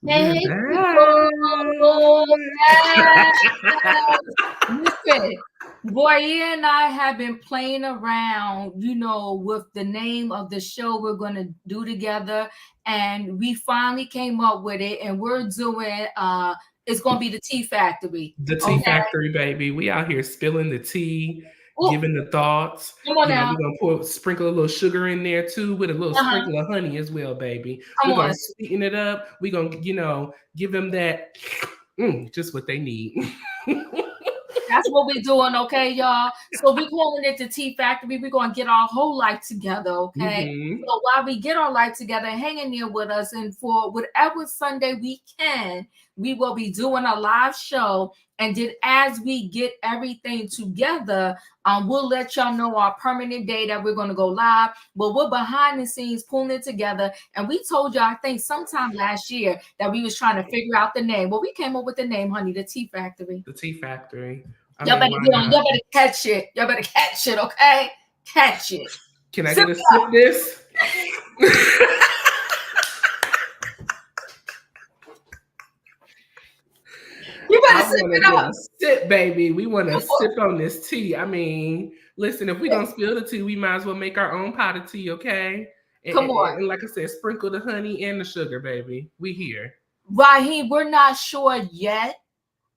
We're Hey, back. people. Yes. Listen, Royaire and I have been playing around, with the name of the show we're going to do together. And we finally came up with it. And we're doing, it's going to be the Tea Factory. The Tea Okay. Factory, baby. We out here spilling the tea, Oh, giving the thoughts. come on We're now. gonna sprinkle a little sugar in there too, with a little Uh-huh. sprinkle of honey as well, baby. Come We're on. gonna sweeten it up. We're gonna, give them that just what they need. That's what we're doing, okay, y'all? So we're calling it the Tea Factory. We're going to get our whole life together, okay? hmm So while we get our life together, hang in there with us. And for whatever Sunday we can, we will be doing a live show. And then as we get everything together, we'll let y'all know our permanent day that we're going to go live. But we're behind the scenes pulling it together. And we told y'all, I think sometime last year, that we was trying to figure out the name. Well, we came up with the name, honey, the Tea Factory. The Tea Factory. I Y'all mean, better why get on. not? Y'all better catch it. Y'all better catch it, okay? Catch it. Can I Sip get a it sip up. this? You better I sip want to it get up. a sip, baby. We want to sip on this tea. I mean, listen, if we don't spill the tea, we might as well make our own pot of tea, okay? And, Come and, on. and like I said, sprinkle the honey and the sugar, baby. We here. Raheem, we're not sure yet.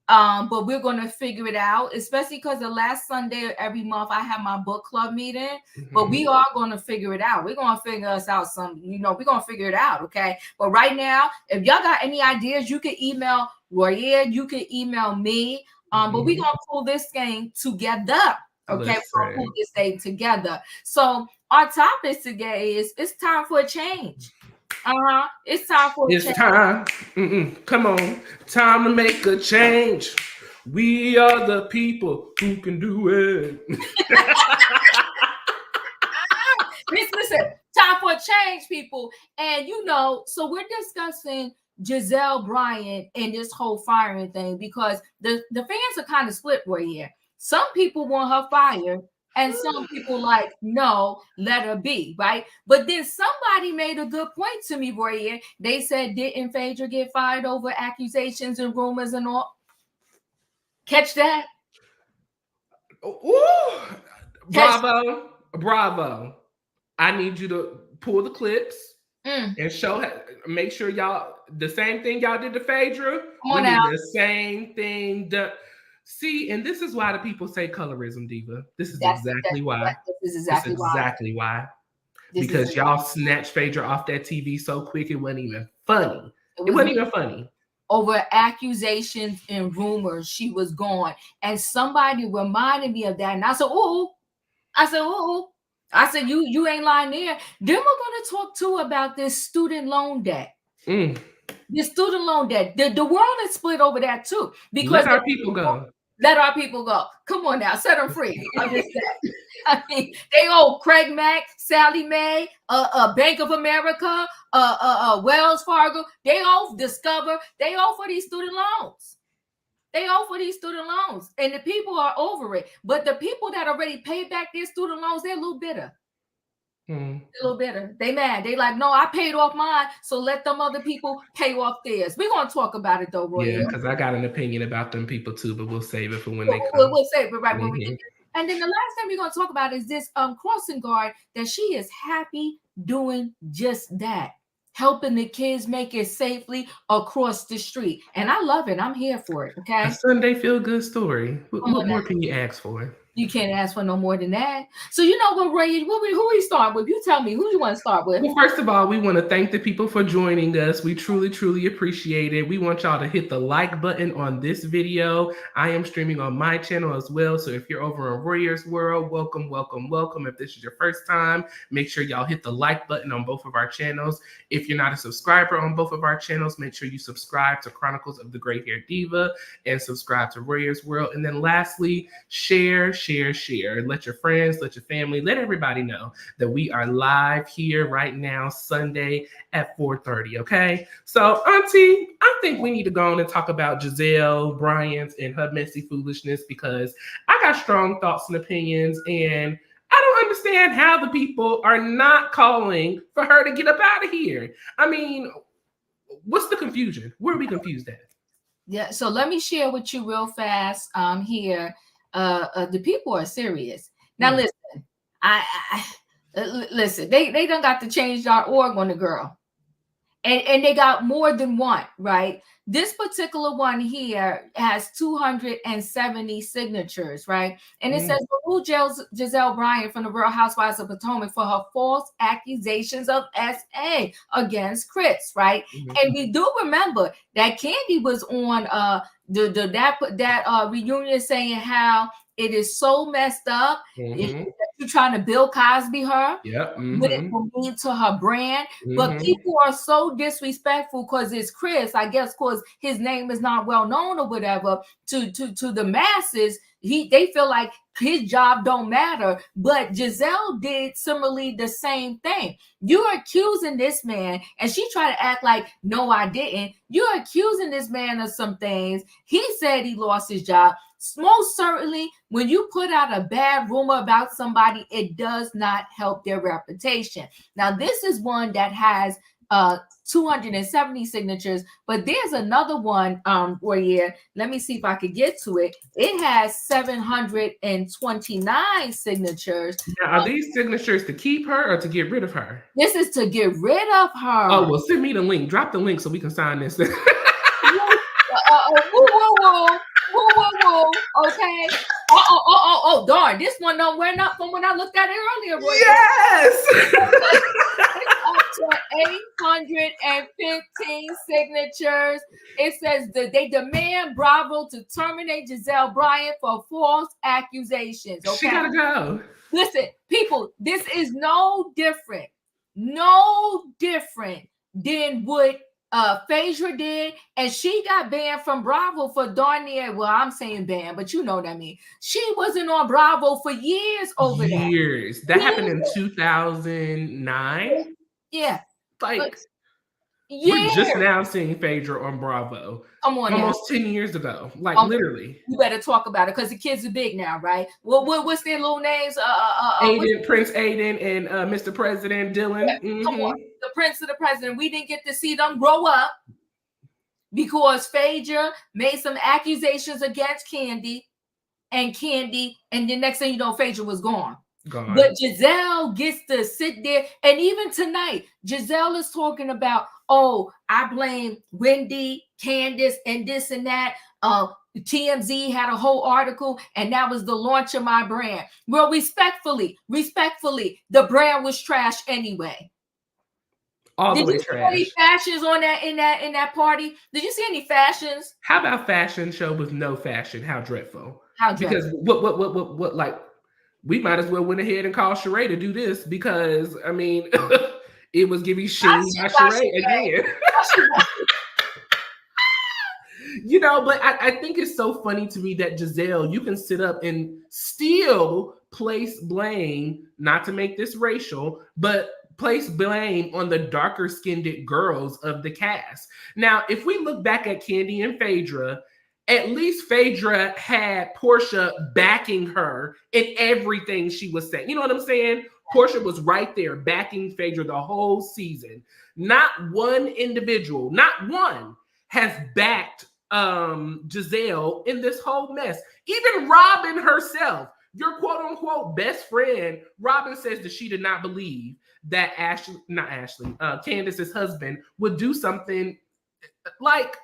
But we're gonna figure it out, especially because the last Sunday of every month I have my book club meeting. But we hmm are gonna figure it out. We're gonna figure us out we're gonna figure it out, okay? But right now, if y'all got any ideas, you can email Royaire, you can email me. But we're gonna pull this game together. Okay, we're gonna pull Listen, this thing together. So our topic today is it's time for a change. It's time for a it's change. time. Come on, time to make a change. We are the people who can do it. Listen, time for a change, people. And so we're discussing Gizelle Bryant and this whole firing thing because the fans are kind of split right here. Some people want her fired, and some people like, no, let her be, right? But then somebody made a good point to me, Royaire. They said, didn't Phaedra get fired over accusations and rumors and all? Catch that? Ooh, Catch bravo, bravo. I need you to pull the clips mm, and make sure y'all the same thing y'all did to Phaedra. come We on need now. the same thing done. See, and this is why the people say colorism, Diva. This is That's exactly exactly why. what this is It's exactly why. exactly why. This is Because y'all snatched Phaedra off that TV so quick it wasn't even funny. it It was wasn't even funny. over accusations and rumors she was gone. And somebody reminded me of that. And I said, oh, I said, you ain't lying there. Then we're gonna talk too about this student loan debt. Mm. This student loan debt. The world is split over that too. Because Let the our people people go. let our people go. Come on now, set them free. I'm just saying. I mean, they owe Craig Mack, Sally Mae, Bank of America, Wells Fargo. They owe Discover. They owe for these student loans. They owe for these student loans, and the people are over it. But the people that already paid back their student loans, they're a little bitter. Mm. A little bitter. They mad. They like, no, I paid off mine, so let them other people pay off theirs. We're gonna talk about it though, Yeah, Royaire. because I got an opinion about them people too, but we'll save it for when We'll, they we'll, come. we'll say it right when we get hmm there. And then the last thing we're gonna talk about is this crossing guard that she is happy doing just that, helping the kids make it safely across the street. And I love it. I'm here for it. A Okay. Sunday feel good story. What, Come what on now. more can you ask for? You can't ask for no more than that. So you know what, Ray? Who we start with? You tell me who you want to start with. Well, first of all, we want to thank the people for joining us. We truly, truly appreciate it. We want y'all to hit the like button on this video. I am streaming on my channel as well. So if you're over in Royaire's World, welcome, welcome, welcome. If this is your first time, make sure y'all hit the like button on both of our channels. If you're not a subscriber on both of our channels, make sure you subscribe to Chronicles of the Great Hair Diva and subscribe to Royaire's World. And then lastly, share, share, share. Let your friends, let your family, let everybody know that we are live here right now, Sunday at 4:30. Okay. So, Auntie, I think we need to go on and talk about Gizelle Bryant and her messy foolishness because I got strong thoughts and opinions, and I don't understand how the people are not calling for her to get up out of here. I mean, what's the confusion? Where are we confused at? Yeah, so let me share with you real fast here. The people are serious. Now listen, listen, they done got to change.org on the girl. And they got more than one, right? This particular one here has 270 signatures, right? And it says, remove Gizelle Bryant from the Real Housewives of Potomac for her false accusations of SA against Chris, right? And we do remember that Kandi was on that reunion saying how it is so messed up. You're trying to Bill Cosby her. But it will mean to her brand. But people are so disrespectfful because it's Chris, I guess, because his name is not well known or whatever to the masses. They feel like his job don't matter. But Gizelle did similarly the same thing. You're accusing this man, and she tried to act like, no, I didn't. You're accusing this man of some things. He said he lost his job. Most certainly, when you put out a bad rumor about somebody, it does not help their reputation. Now, this is one that has 270 signatures, but there's another one, Royaire. Let me see if I could get to it. It has 729 signatures. Now, are these signatures to keep her or to get rid of her? This is to get rid of her. Oh, well, send me the link. Drop the link so we can sign this. Okay. Oh, darn. This one don't wear up from when I looked at it earlier, Royaire. Yes. Up to 815 signatures. It says that they demand Bravo to terminate Gizelle Bryant for false accusations. Okay? She gotta go. Listen, people, this is no different than what Phaedra did, and she got banned from Bravo for darn near, well, I'm saying banned, but you know what I mean. She wasn't on Bravo for years over that. Years. That happened in 2009. Yeah. Like, we're just now seeing Phaedra on Bravo. Come on, almost 10 years ago. Like, literally. You better talk about it because the kids are big now, right? What's their little names? Prince Aiden and Mr. President Dylan. Yeah, come on. The Prince of the President. We didn't get to see them grow up because Phaedra made some accusations against Kandi, and the next thing you know, Phaedra was gone. But Gizelle gets to sit there, and even tonight, Gizelle is talking about, oh, I blame Wendy, Candace, and this and that. TMZ had a whole article, and that was the launch of my brand. Well, respectfully, the brand was trash anyway. All the way trash. Did you see any fashions on that in that party? Did you see any fashions? How about fashion show with no fashion? How dreadful! How dreadful! Because what like. We might as well went ahead and call Sheree to do this because, I mean, it was giving shame by Sheree again. You know, but I think it's so funny to me that Gizelle, you can sit up and still place blame, not to make this racial, but place blame on the darker skinned girls of the cast. Now, if we look back at Kandi and Phaedra, at least Phaedra had Portia backing her in everything she was saying. You know what I'm saying? Portia was right there backing Phaedra the whole season. Not one individual, not one, has backed Gizelle in this whole mess. Even Robin herself, your quote unquote best friend, Robin says that she did not believe that Candace's husband would do something like.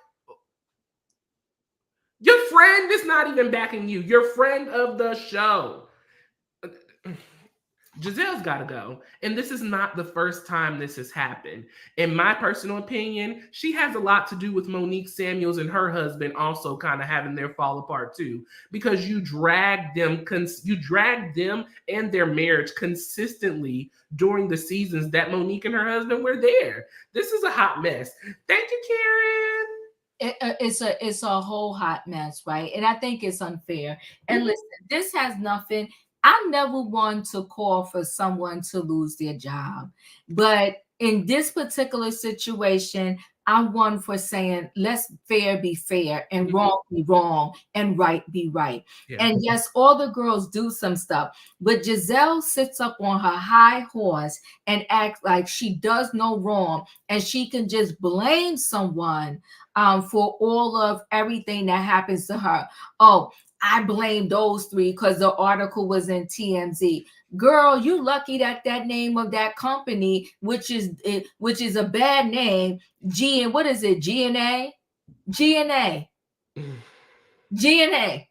Your friend is not even backing you. Your friend of the show. Gizelle's got to go. And this is not the first time this has happened. In my personal opinion, she has a lot to do with Monique Samuels and her husband also kind of having their fall apart too. Because you dragged them and their marriage consistently during the seasons that Monique and her husband were there. This is a hot mess. Thank you, Karen. It's a whole hot mess, right? And I think it's unfair. And listen, this has nothing. I never want to call for someone to lose their job, but in this particular situation, I'm one for saying, let's fair be fair and wrong be wrong and right be right. Yeah. And yes, all the girls do some stuff, but Gizelle sits up on her high horse and acts like she does no wrong and she can just blame someone for all of everything that happens to her. Oh, I blame those three because the article was in TMZ. Girl, you lucky that that name of that company, which is a bad name, G and what is it? GNA, GNA, GNA.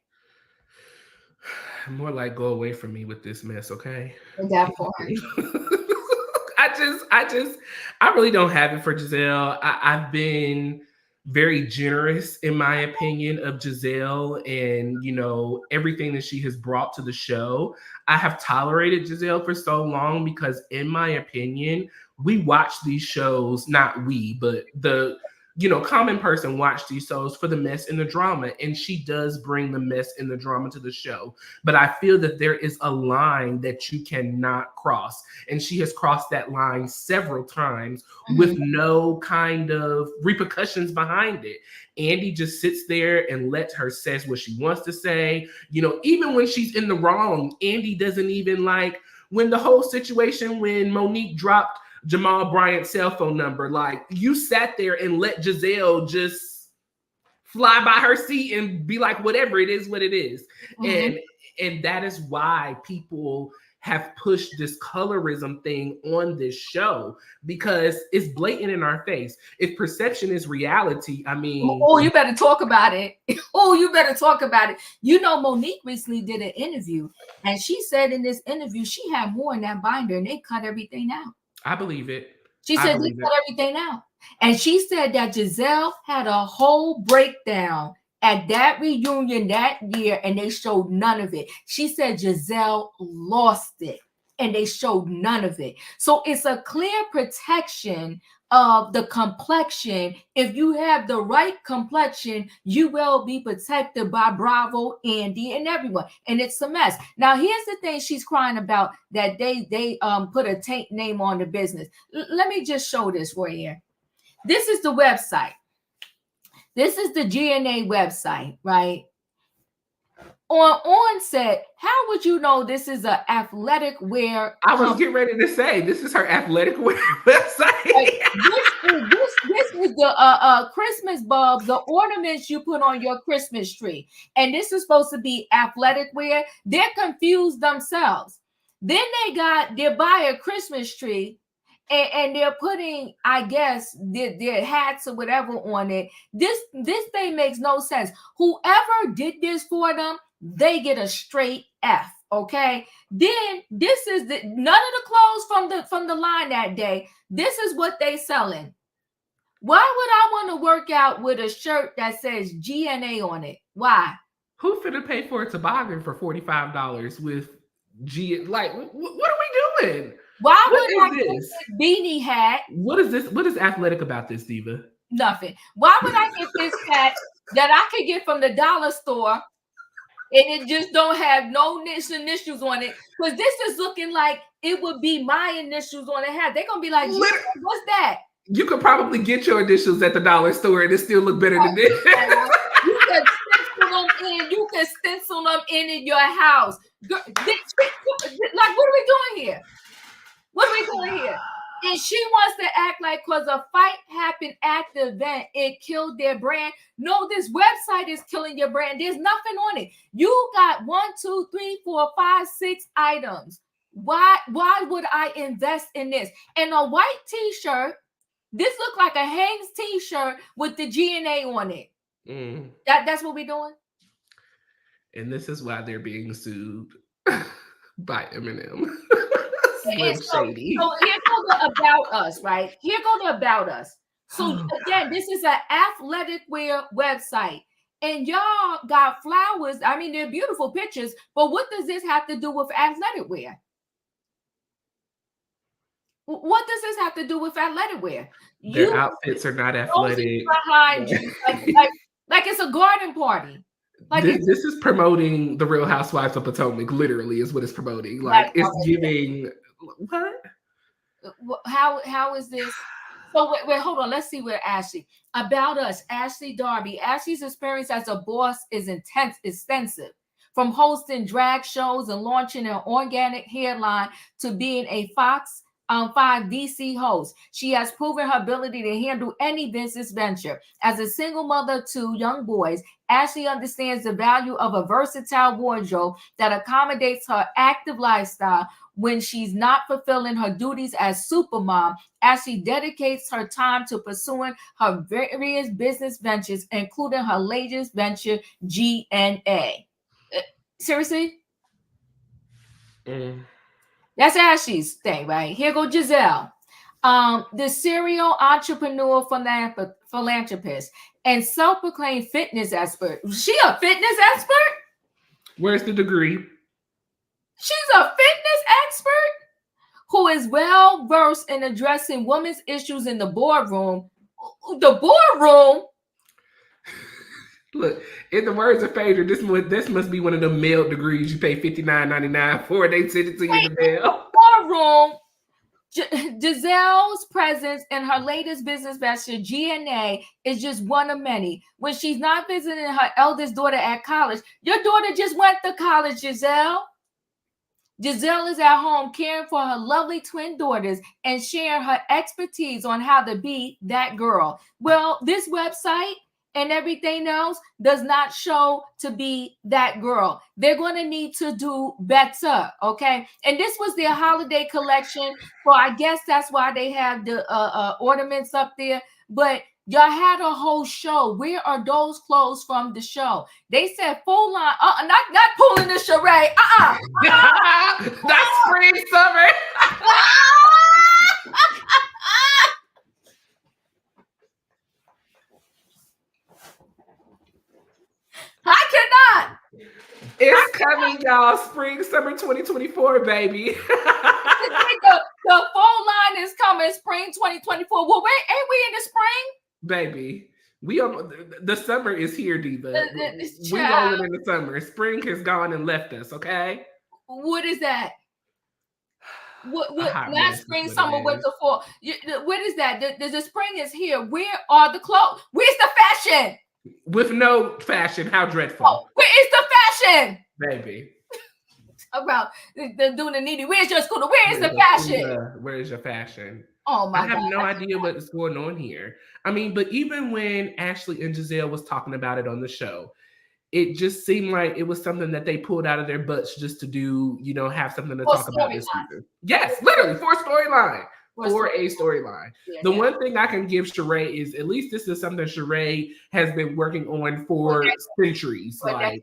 More like go away from me with this mess, okay? At that point, I really don't have it for Gizelle. I've been very generous in my opinion of Gizelle and everything that she has brought to the show. I have tolerated Gizelle for so long because in my opinion, we watch these shows, not we, but the common person watch these shows for the mess and the drama, and she does bring the mess and the drama to the show. But I feel that there is a line that you cannot cross, and she has crossed that line several times with no kind of repercussions behind it. Andy just sits there and lets her says what she wants to say. Even when she's in the wrong, Andy doesn't even when the whole situation when Monique dropped Jamal Bryant's cell phone number. Like, you sat there and let Gizelle just fly by her seat and be like, whatever, it is what it is. And that is why people have pushed this colorism thing on this show, because it's blatant in our face. If perception is reality, I mean... Oh, you better talk about it. Oh, you better talk about it. Monique recently did an interview, and she said in this interview, she had more in that binder, and they cut everything out. I believe it. She said they cut everything out. And she said that Gizelle had a whole breakdown at that reunion that year, and they showed none of it. She said Gizelle lost it, and they showed none of it. So it's a clear protection of the complexion. If you have the right complexion, you will be protected by Bravo, Andy, and everyone. And it's a mess. Now, here's the thing she's crying about, that they put a taint name on the business. Let me just show this for you. This is the website. This is the GNA website, right? On set, how would you know this is an athletic wear? I was getting ready to say, this is her athletic wear website. This is the Christmas bulbs, the ornaments you put on your Christmas tree. And this is supposed to be athletic wear. They're confused themselves. Then they buy a Christmas tree, and they're putting, I guess, their hats or whatever on it. This thing makes no sense. Whoever did this for them, they get a straight F. Okay. Then this is none of the clothes from the line that day. This is what they selling. Why would I want to work out with a shirt that says GNA on it? Why? Who finna pay for a toboggan for $45 with G? Like, what are we doing? Why would I get this beanie hat? What is this? What is athletic about this, Diva? Nothing. Why would I get this hat that I could get from the dollar store, and it just don't have no initials on it? Because this is looking like it would be my initials on the hat. They're gonna be like, what's that? You could probably get your initials at the dollar store and it still look better than this. You can stencil them in. You can stencil them in your house. Like, what are we doing here? What are we doing here? And she wants to act like because a fight happened at the event, it killed their brand. No, this website is killing your brand. There's nothing on it. You got 1, 2, 3, 4, 5, 6 items. Why would I invest in this? And a white t-shirt, this looked like a Hanes t-shirt with the GNA on it. That's what we're doing. And this is why they're being sued by Eminem. So here go the About Us, right? Here go the About Us. So again, this is an athletic wear website. And y'all got flowers. I mean, they're beautiful pictures, but what does this have to do with athletic wear? What does this have to do with athletic wear? Their outfits are not athletic. Behind you, like it's a garden party. Like this is promoting the Real Housewives of Potomac. Literally, is what it's promoting. Like it's giving what? How is this? So wait, hold on. Let's see where Ashley. About us, Ashley Darby. Ashley's experience as a boss is extensive. From hosting drag shows and launching an organic hairline to being a Fox 5 DC host, she has proven her ability to handle any business venture. As a single mother to young boys, Ashley understands the value of a versatile wardrobe that accommodates her active lifestyle. When she's not fulfilling her duties as supermom, Ashley dedicates her time to pursuing her various business ventures, including her latest venture, GNA. Seriously? That's Ashley's thing, right? Here go Gizelle. The serial entrepreneur philanthropist and self-proclaimed fitness expert. She a fitness expert? Where's the degree? She's a fitness expert who is well versed in addressing women's issues in the boardroom. The boardroom? Look, in the words of Phaedra, this must be one of the male degrees you pay $59.99 for. They send it to you in the mail. Boardroom. Gizelle's presence in her latest business venture, GNA, is just one of many. When she's not visiting her eldest daughter at college, your daughter just went to college, Gizelle. Gizelle is at home caring for her lovely twin daughters and sharing her expertise on how to be that girl. Well, this website and everything else does not show to be that girl. They're going to need to do better, okay? And this was their holiday collection, so I guess that's why they have the ornaments up there. But y'all had a whole show. Where are those clothes from the show? They said full line. Not pulling the charade. That's spring, summer. I cannot. It's coming, y'all. Spring, summer 2024, baby. the full line is coming spring 2024. Well, wait, ain't we in the spring? Baby, the summer is here, Diva. We rolling in the summer. Spring has gone and left us, okay? What is that? What not spring, summer, winter, fall? What is that? The spring is here. Where are the clothes? Where's the fashion? With no fashion, how dreadful. Oh, where is the fashion? Baby. About doing the needy. Where's your scooter? Where is the fashion? Where is your fashion? Oh my God. I have no idea what is going on here. I mean, but even when Ashley and Gizelle was talking about it on the show, it just seemed like it was something that they pulled out of their butts just to do, have something to talk about this season. Yes, literally for a storyline. Yeah, the one thing I can give Sheree is at least this is something Sheree has been working on for centuries. Like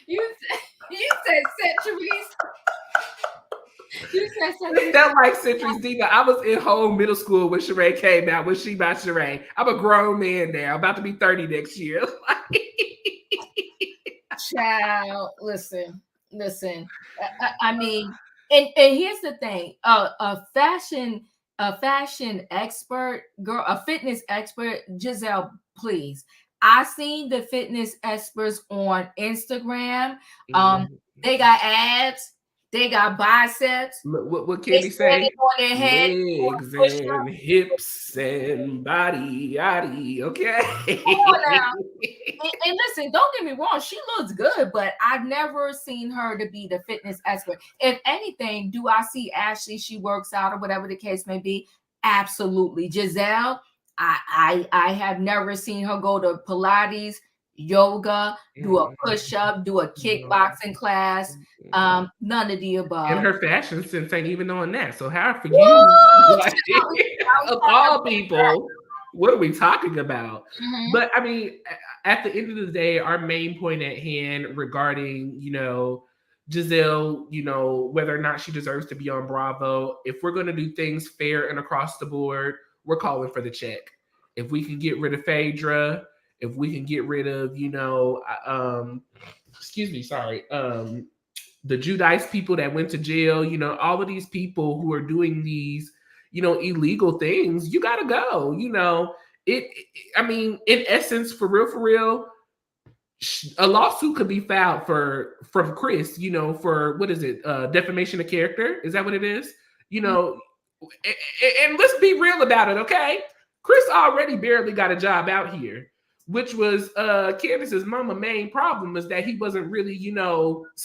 you said centuries. You said centuries. It felt like centuries, Diva. I was in home middle school when Sheree came out. When she by Sheree, I'm a grown man now. I'm about to be 30 next year. Child, listen. I mean. And here's the thing: a fashion expert girl, a fitness expert, Gizelle, please. I seen the fitness experts on Instagram. They got abs, they got biceps. What can he say? Legs and hips and body, okay. Come on now. And listen, don't get me wrong, she looks good, but I've never seen her to be the fitness expert. If anything, do I see Ashley? She works out or whatever the case may be. Absolutely. Gizelle, I have never seen her go to Pilates, yoga, do a push-up, do a kickboxing class. None of the above. And her fashion sense ain't even on that. So how for you, of all people, what are we talking about? But I mean, at the end of the day, our main point at hand regarding, Gizelle, whether or not she deserves to be on Bravo, if we're going to do things fair and across the board, we're calling for the check. If we can get rid of Phaedra, if we can get rid of, the Judice people that went to jail, all of these people who are doing these, illegal things, you got to go, I mean, in essence, for real, a lawsuit could be filed from Chris, for what is it? Defamation of character. Is that what it is? you know, and let's be real about it, okay? Chris already barely got a job out here, which was Candace's mama main problem, is that he wasn't really,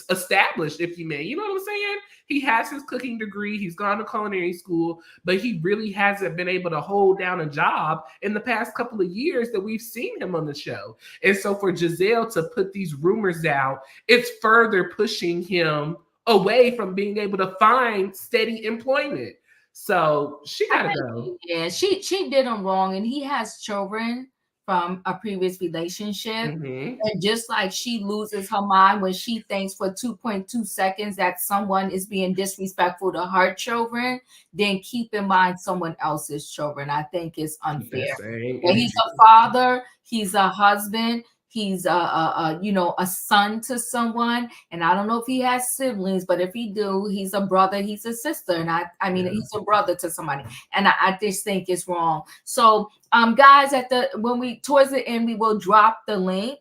established, if you may. You know what I'm saying? He has his cooking degree, he's gone to culinary school, but he really hasn't been able to hold down a job in the past couple of years that we've seen him on the show. And so for Gizelle to put these rumors out, it's further pushing him away from being able to find steady employment. So she gotta go. Yeah, she did him wrong, and he has children from a previous relationship. Mm-hmm. And just like she loses her mind when she thinks for 2.2 seconds that someone is being disrespectful to her children, then keep in mind someone else's children. I think it's unfair. He's a father, he's a husband, he's a son to someone, and I don't know if he has siblings, but if he do, he's a brother, he's a sister, and I mean he's a brother to somebody, and I just think it's wrong. So guys, towards the end we will drop the link.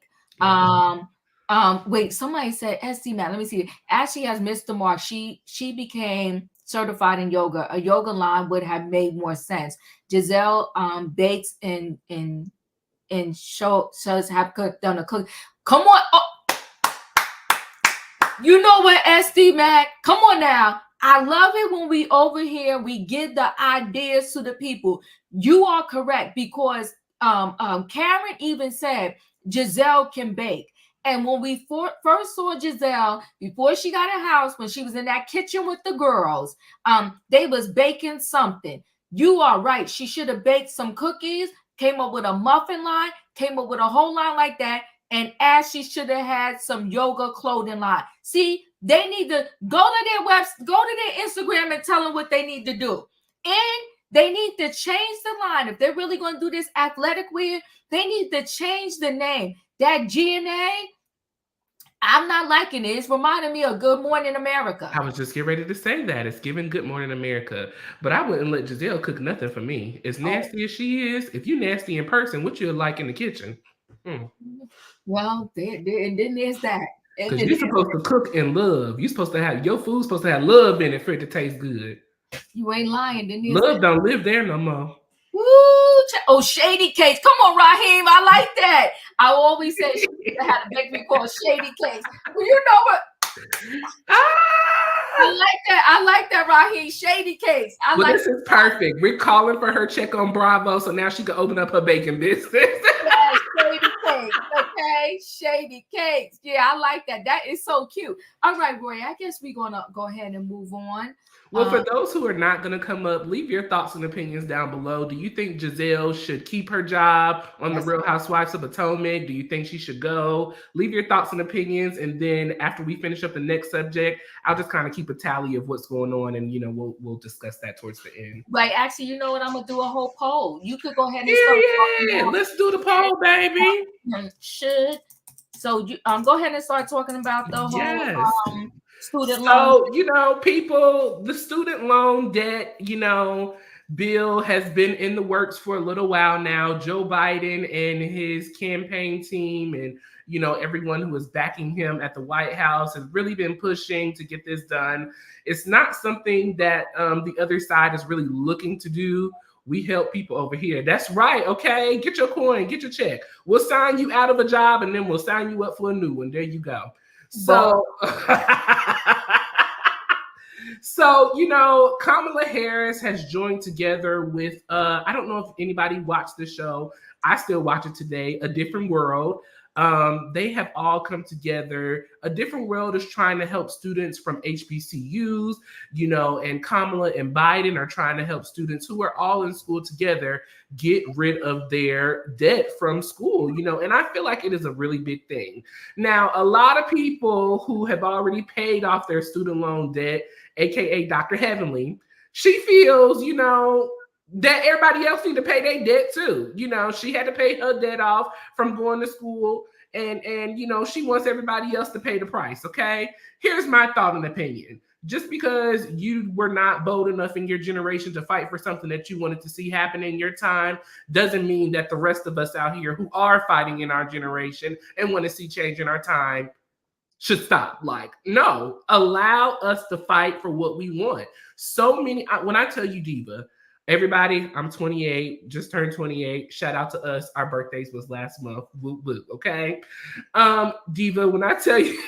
Wait, somebody said SD Matt, let me see. As she has missed the mark, she became certified in yoga. A yoga line would have made more sense. Gizelle bakes and shows have done a cook. Come on. Oh. You know what, SD Mac? Come on now. I love it when we over here, we give the ideas to the people. You are correct, because Karen even said Gizelle can bake. And when we first saw Gizelle, before she got a house, when she was in that kitchen with the girls, they was baking something. You are right. She should have baked some cookies, came up with a muffin line, came up with a whole line like that. And Ashley should have had some yoga clothing line. See, they need to go to their website, go to their Instagram and tell them what they need to do. And they need to change the line. If they're really going to do this athletic wear, they need to change the name. That GNA, I'm not liking it. It's reminding me of Good Morning America. I was just getting ready to say that. It's giving Good Morning America. But I wouldn't let Gizelle cook nothing for me. As nasty as she is, if you nasty in person, what you like in the kitchen? Well, and then there's that. Because you're supposed to cook in love. You're supposed to have, your food's supposed to have love in it for it to taste good. You ain't lying. Then love don't live there no more. Oh, shady cakes. Come on, Raheem. I like that. I always say she had to make me call shady cakes. Well, you know what? I like that. I like that, Raheem. Shady cakes. This is perfect. We're calling for her check on Bravo, so now she can open up her baking business. Yes, shady cakes. Okay, shady cakes. Yeah, I like that. That is so cute. All right, Roy. I guess we're gonna go ahead and move on. Well, for those who are not going to come up, leave your thoughts and opinions down below. Do you think Gizelle should keep her job on the Real Housewives of Potomac? Do you think she should go? Leave your thoughts and opinions, and then after we finish up the next subject, I'll just kind of keep a tally of what's going on, and we'll discuss that towards the end. Right. Actually, you know what? I'm gonna do a whole poll. You could go ahead and start. Let's do the poll, baby. So you go ahead and start talking about the whole student loan. So, people, the student loan debt, bill has been in the works for a little while now. Joe Biden and his campaign team and, everyone who is backing him at the White House has really been pushing to get this done. It's not something that the other side is really looking to do. We help people over here. That's right. Okay. Get your coin, get your check. We'll sign you out of a job and then we'll sign you up for a new one. There you go. So, Kamala Harris has joined together with, I don't know if anybody watched the show. I still watch it today, A Different World. They have all come together. A Different World is trying to help students from HBCUs, and Kamala and Biden are trying to help students who are all in school together get rid of their debt from school, and I feel like it is a really big thing. Now, a lot of people who have already paid off their student loan debt, AKA Dr. Heavenly, she feels, that everybody else need to pay their debt too. She had to pay her debt off from going to school, and she wants everybody else to pay the price. Okay, here's my thought and opinion. Just because you were not bold enough in your generation to fight for something that you wanted to see happen in your time doesn't mean that the rest of us out here who are fighting in our generation and want to see change in our time should stop. Like, no, allow us to fight for what we want. So many, when I tell you, Diva, everybody, I'm 28, just turned 28. Shout out to us. Our birthdays was last month. Woo woo, okay? Diva, when I tell you,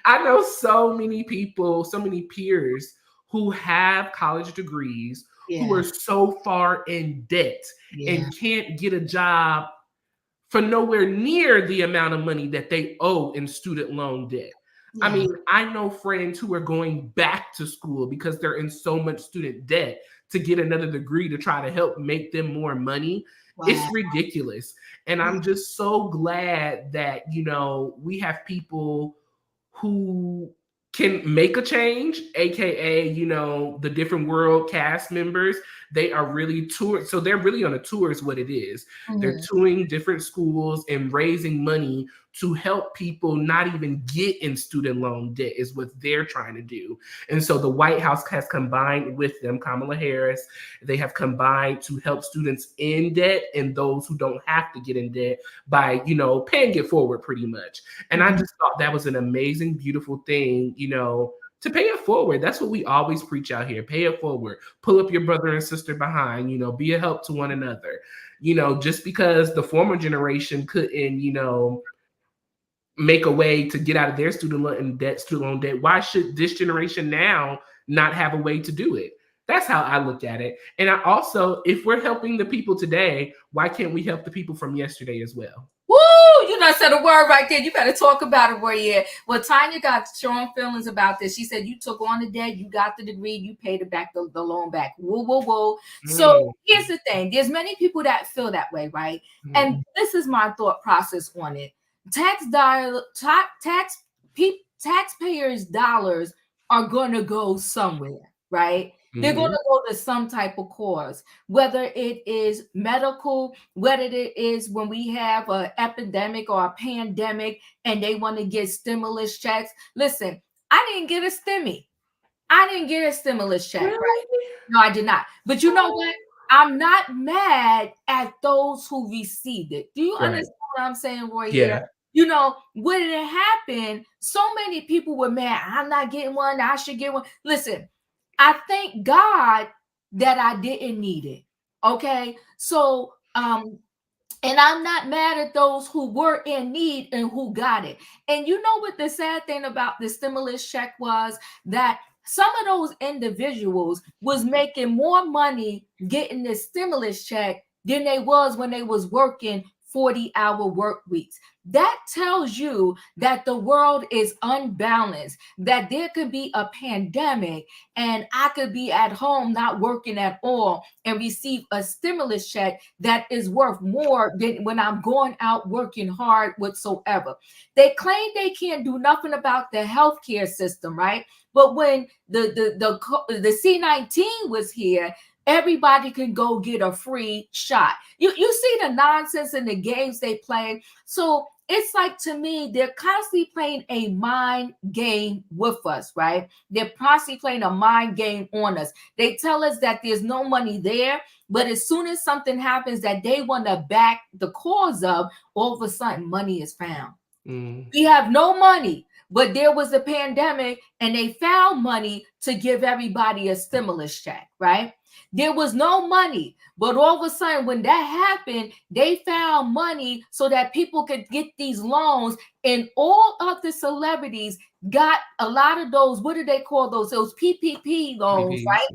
I know so many people, so many peers who have college degrees who are so far in debt and can't get a job for nowhere near the amount of money that they owe in student loan debt. I mean, I know friends who are going back to school because they're in so much student debt to get another degree to try to help make them more money. Wow. It's ridiculous. And I'm just so glad that, you know, we have people who can make a change, aka, you know, the different world cast members. They are really touring, so they're really on a tour is what it is. They're touring different schools and raising money to help people not even get in student loan debt is what they're trying to do. And so the White House has combined with them, Kamala Harris, they have combined to help students in debt and those who don't have to get in debt by, you know, paying it forward pretty much. And I just thought that was an amazing, beautiful thing, you know, to pay it forward. That's what we always preach out here. Pay it forward. Pull up your brother and sister behind, you know, be a help to one another. You know, just because the former generation couldn't, you know, make a way to get out of their student loan debt, why should this generation now not have a way to do it? That's how I look at it. And I also, if we're helping the people today, why can't we help the people from yesterday as well? Woo! You done said a word right there. You better talk about it, Royaire. Well, Tanya got strong feelings about this. She said you took on the debt, you got the degree, you paid it back, the loan back. Whoa, whoa, whoa. So here's the thing. There's many people that feel that way, right? And this is my thought process on it. Taxpayers' dollars are going to go somewhere, right? They're going to go to some type of cause, whether it is medical, whether it is when we have an epidemic or a pandemic and they want to get stimulus checks. Listen, I didn't get a stimmy. I didn't get a stimulus check, right? No, I did not. But you know what? I'm not mad at those who received it. Do you understand what I'm saying, Royaire? Yeah. You know, when it happened, so many people were mad. I'm not getting one. I should get one. Listen, I thank God that I didn't need it. Okay. So, and I'm not mad at those who were in need and who got it. And you know what the sad thing about the stimulus check was? That some of those individuals was making more money getting the stimulus check than they was when they was working 40-hour work weeks. That tells you that the world is unbalanced, that there could be a pandemic and I could be at home not working at all and receive a stimulus check that is worth more than when I'm going out working hard whatsoever. They claim they can't do nothing about the healthcare system, right? But when the C-19 was here, everybody can go get a free shot. You see the nonsense and the games they play. So it's like, to me, they're constantly playing a mind game with us, right? They're constantly playing a mind game on us. They tell us that there's no money there, but as soon as something happens that they want to back the cause of, all of a sudden money is found. We have no money, but there was a pandemic and they found money to give everybody a stimulus check, right? There was no money, but all of a sudden when that happened, they found money so that people could get these loans, and all of the celebrities got a lot of those, what do they call those? Those PPP loans, right?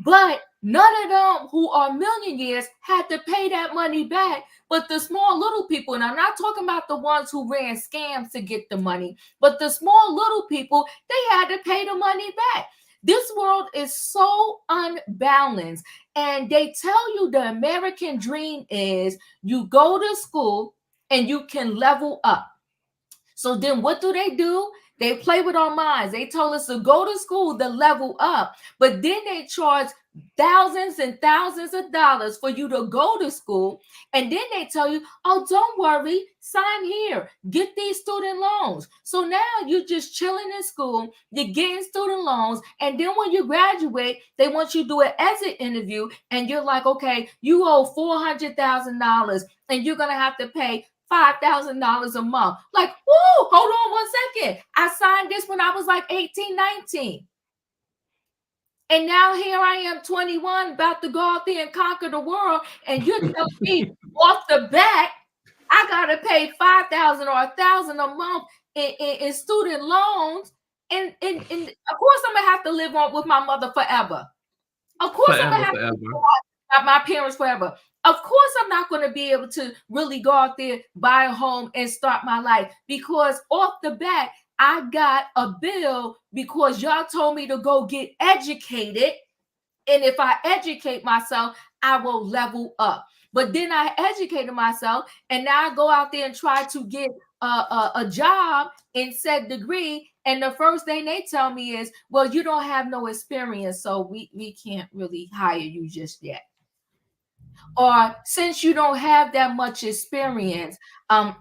But none of them who are millionaires had to pay that money back. But the small little people, and I'm not talking about the ones who ran scams to get the money, but the small little people, they had to pay the money back. This world is so unbalanced. And they tell you the American dream is you go to school and you can level up. So then what do? They play with our minds. They told us to go to school to level up, but then they charge thousands and thousands of dollars for you to go to school. And then they tell you, oh, don't worry, sign here, get these student loans. So now you're just chilling in school, you're getting student loans. And then when you graduate, they want you to do an exit interview. And you're like, okay, you owe $400,000 and you're going to have to pay $5,000 a month. Like, whoa, hold on 1 second. I signed this when I was like 18, 19. And now here I am, 21, about to go out there and conquer the world. And you're telling me off the bat, I gotta pay $5,000 or $1,000 a month in student loans. And of course I'm gonna have to live on with my mother forever. Of course I'm gonna have to live with my parents forever. Of course I'm not gonna be able to really go out there, buy a home, and start my life, because off the bat, I got a bill because y'all told me to go get educated. And if I educate myself, I will level up. But then I educated myself, and now I go out there and try to get a job in said degree. And the first thing they tell me is, well, you don't have no experience, so we can't really hire you just yet. Or since you don't have that much experience,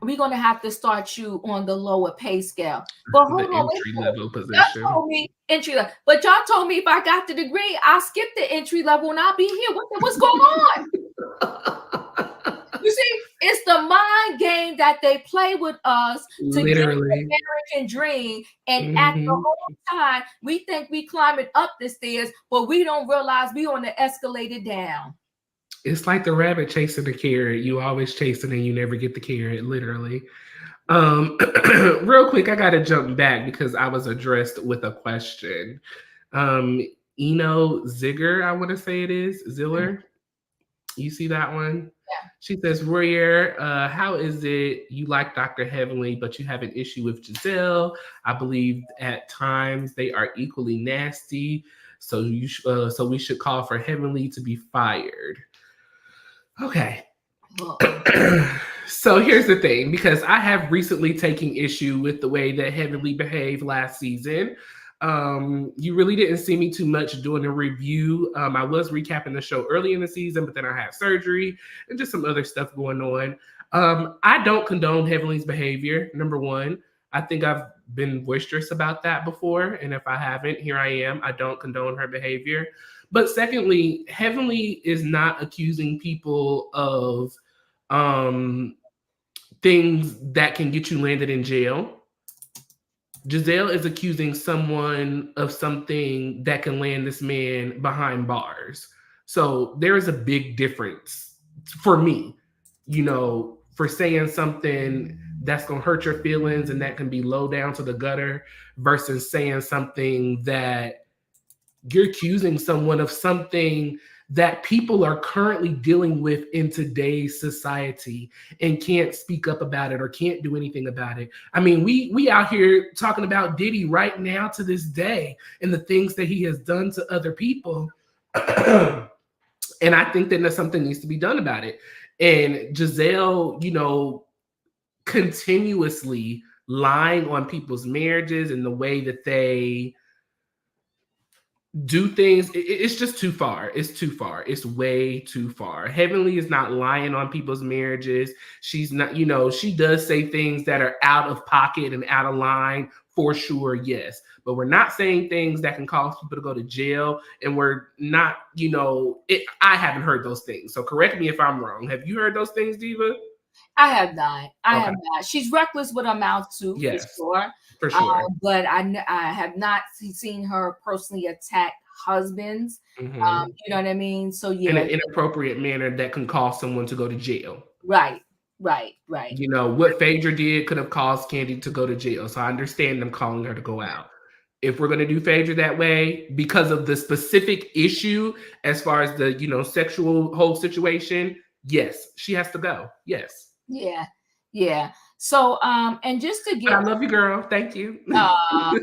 we're gonna have to start you on the lower pay scale. But hold on, entry level position. y'all told me entry level, but y'all told me if I got the degree, I'll skip the entry level and I'll be here. What's going on? You see, it's the mind game that they play with us to get the American dream. And at the whole time, we think we climbing up the stairs, but we don't realize we on the escalator down. It's like the rabbit chasing the carrot. You always chase it and you never get the carrot, literally. Real quick, I gotta jump back because I was addressed with a question. Eno Zigger, I want to say it is Ziller. You see that one? Yeah. She says, Royaire, how is it you like Dr. Heavenly, but you have an issue with Gizelle? I believe at times they are equally nasty. So so we should call for Heavenly to be fired. Okay. So here's the thing, because I have recently taken issue with the way that Heavenly behaved last season. You really didn't see me too much doing a review. I was recapping the show early in the season, but then I had surgery and just some other stuff going on. I don't condone Heavenly's behavior, number one. I think I've been boisterous about that before. And if I haven't, here I am. I don't condone her behavior. But secondly, Heavenly is not accusing people of things that can get you landed in jail. Gizelle is accusing someone of something that can land this man behind bars. So there is a big difference for me, for saying something that's going to hurt your feelings and that can be low down to the gutter versus saying something that you're accusing someone of something that people are currently dealing with in today's society and can't speak up about it or can't do anything about it. I mean, we out here talking about Diddy right now to this day and the things that he has done to other people. And I think that something needs to be done about it. And Gizelle, continuously lying on people's marriages and the way that they do things, it's just too far. It's too far. It's way too far. Heavenly is not lying on people's marriages. She's not, she does say things that are out of pocket and out of line for sure, yes. But we're not saying things that can cause people to go to jail. And we're not, I haven't heard those things. So correct me if I'm wrong. Have you heard those things, Diva? I have not. I have not. She's reckless with her mouth too, yes, for sure. But I have not seen her personally attack husbands. You know what I mean? So yeah, in an inappropriate manner that can cause someone to go to jail. Right. What Phaedra did could have caused Candy to go to jail. So I understand them calling her to go out. If we're going to do Phaedra that way, because of the specific issue, as far as the, sexual whole situation, yes, she has to go. Yes. Yeah. So, and just to get, I love you, girl. Thank you. And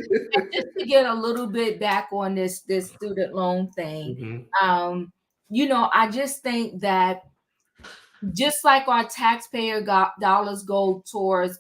just to get a little bit back on this student loan thing, I just think that just like our taxpayer dollars go towards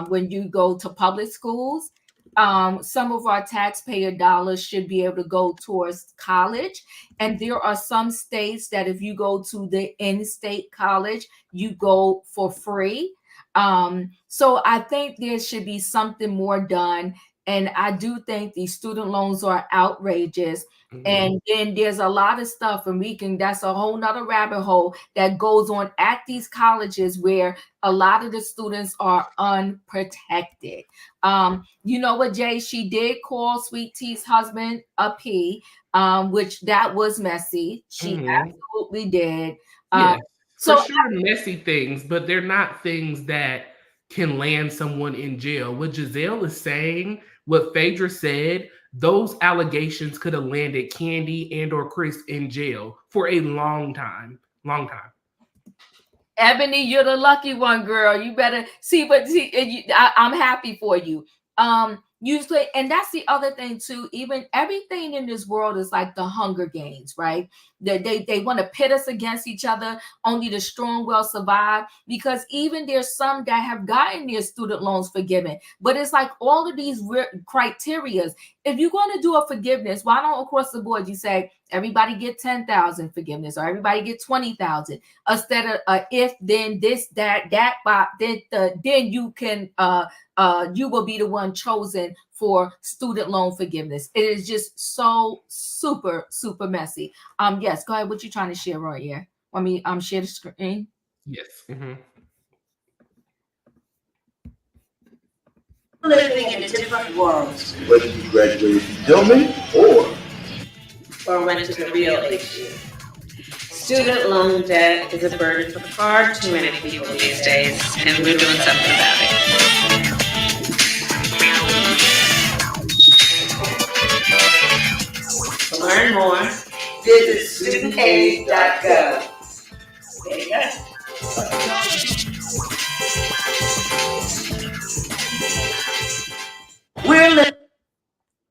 when you go to public schools, some of our taxpayer dollars should be able to go towards college. And there are some states that if you go to the in-state college, you go for free. So I think there should be something more done. And I do think these student loans are outrageous. Mhm. And then there's a lot of stuff, and that's a whole nother rabbit hole that goes on at these colleges where a lot of the students are unprotected. You know what, Jay? She did call Sweet Tea's husband a P, which that was messy. She absolutely did. Yes, for So sure, messy things, but they're not things that can land someone in jail. What Gizelle is saying, what Phaedra said, those allegations could have landed Candy and or Chris in jail for a long time. Long time. Ebony, you're the lucky one, girl. You better see, I'm happy for you. Usually, and that's the other thing too. Even everything in this world is like the Hunger Games, right? They want to pit us against each other. Only the strong will survive. Because even there's some that have gotten their student loans forgiven, but it's like all of these criterias. If you're going to do a forgiveness, why don't across the board you say everybody get 10,000 forgiveness or everybody get 20,000 instead of if then this that then you can you will be the one chosen for student loan forgiveness. It is just so super messy. Yes, go ahead. What you trying to share, Royaire? I mean, share the screen. Yes. Living in a different world. Whether you graduated from Hillman or went to the real issue. Student loan debt is a burden for far too many people these days, and we're doing something about it. To learn more, visit studentaid.gov. There you go. We're living.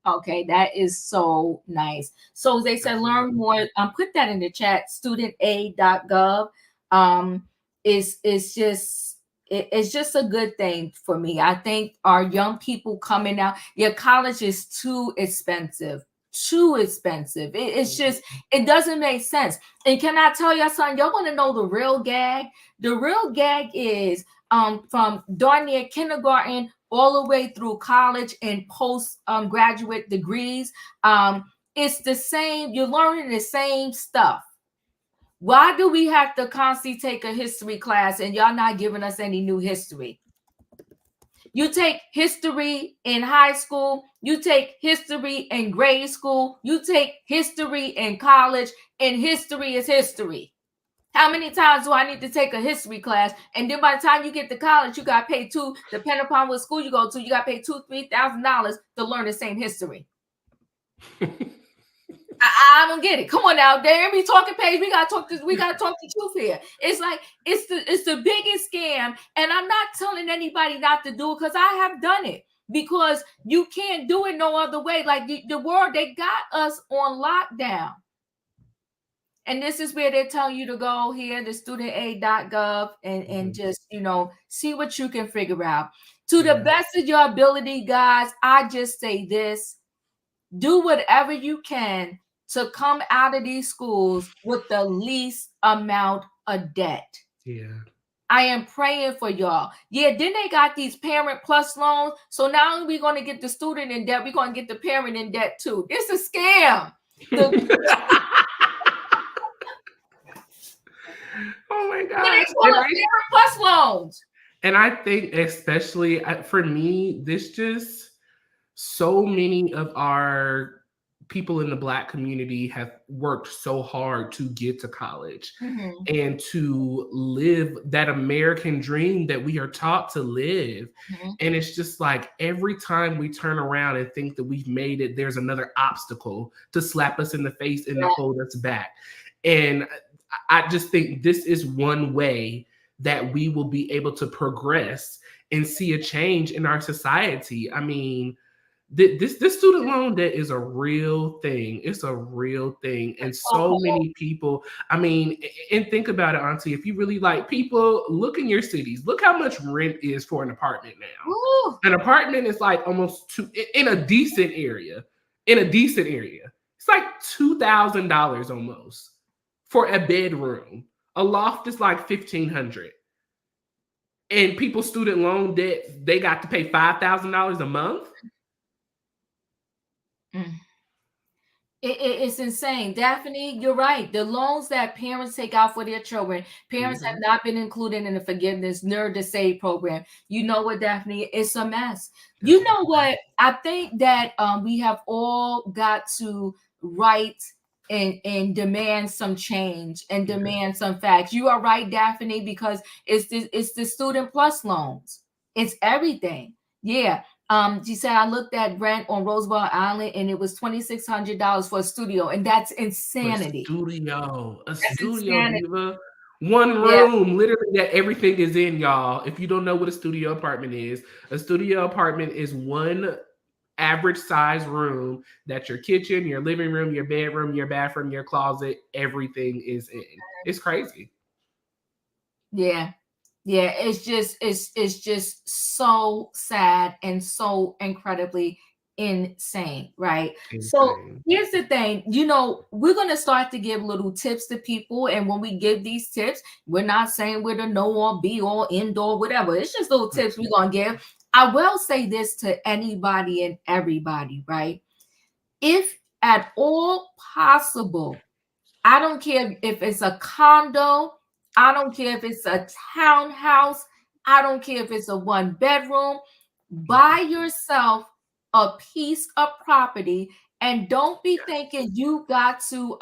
Okay, that is so nice. So they said learn more. Put that in the chat. Studentaid.gov. It's just a good thing for me. I think our young people coming out, college is too expensive. Too expensive. It's just, it doesn't make sense. And can I tell y'all something? Y'all want to know the real gag? The real gag is from darn near kindergarten all the way through college and post graduate degrees. It's the same. You're learning the same stuff. Why do we have to constantly take a history class and y'all not giving us any new history? You take history in high school, you take history in grade school, you take history in college, and history is history. How many times do I need to take a history class? And then by the time you get to college, you got to pay depending upon what school you go to, you got to pay $2,000-$3,000 to learn the same history. I don't get it. Come on now, there we talking page. We gotta talk this. We gotta talk the truth here. It's like it's the biggest scam, and I'm not telling anybody not to do it because I have done it. Because you can't do it no other way. Like the world, they got us on lockdown. And this is where they tell you to go here, the studentaid.gov, and just, see what you can figure out. To the best of your ability, guys, I just say this. Do whatever you can to come out of these schools with the least amount of debt. Yeah. I am praying for y'all. Yeah, then they got these Parent Plus loans. So now only we're going to get the student in debt, we're going to get the parent in debt too. It's a scam. Oh my God. Parent Plus loans. And I think especially for me, this just so many of our people in the Black community have worked so hard to get to college and to live that American dream that we are taught to live. And it's just like every time we turn around and think that we've made it, there's another obstacle to slap us in the face and to hold us back. And I just think this is one way that we will be able to progress and see a change in our society. I mean, this student loan debt is a real thing. It's a real thing. And so many people, I mean, and think about it, Auntie, if you really like people, look in your cities. Look how much rent is for an apartment now. Ooh. An apartment is like almost in a decent area. It's like $2,000 almost for a bedroom. A loft is like $1,500. And people's student loan debt, they got to pay $5,000 a month. Mm. It's insane. Daphne, you're right. The loans that parents take out for their children, parents have not been included in the forgiveness nor the save program. You know what, Daphne? It's a mess. You know what? I think that we have all got to write and demand some change and demand some facts. You are right, Daphne, because it's the student plus loans. It's everything. Yeah. She said I looked at rent on Roosevelt Island and it was $2,600 for a studio, and that's insanity. A That's studio, insanity. Diva. One Yeah, room, literally, that everything is in, y'all. If you don't know what a studio apartment is, a studio apartment is one average size room that your kitchen, your living room, your bedroom, your bathroom, your closet, everything is in. It's crazy. yeah, yeah. It's just so sad and so incredibly insane, right? So Insane. here's the thing, we're gonna start to give little tips to people, and when we give these tips, we're not saying we're the know all, be all, end all, whatever. It's just little tips we're gonna give. I will say this to anybody and everybody, right? If at all possible, I don't care if it's a condo, I don't care if it's a townhouse, I don't care if it's a one bedroom, buy yourself a piece of property, and don't be thinking you got to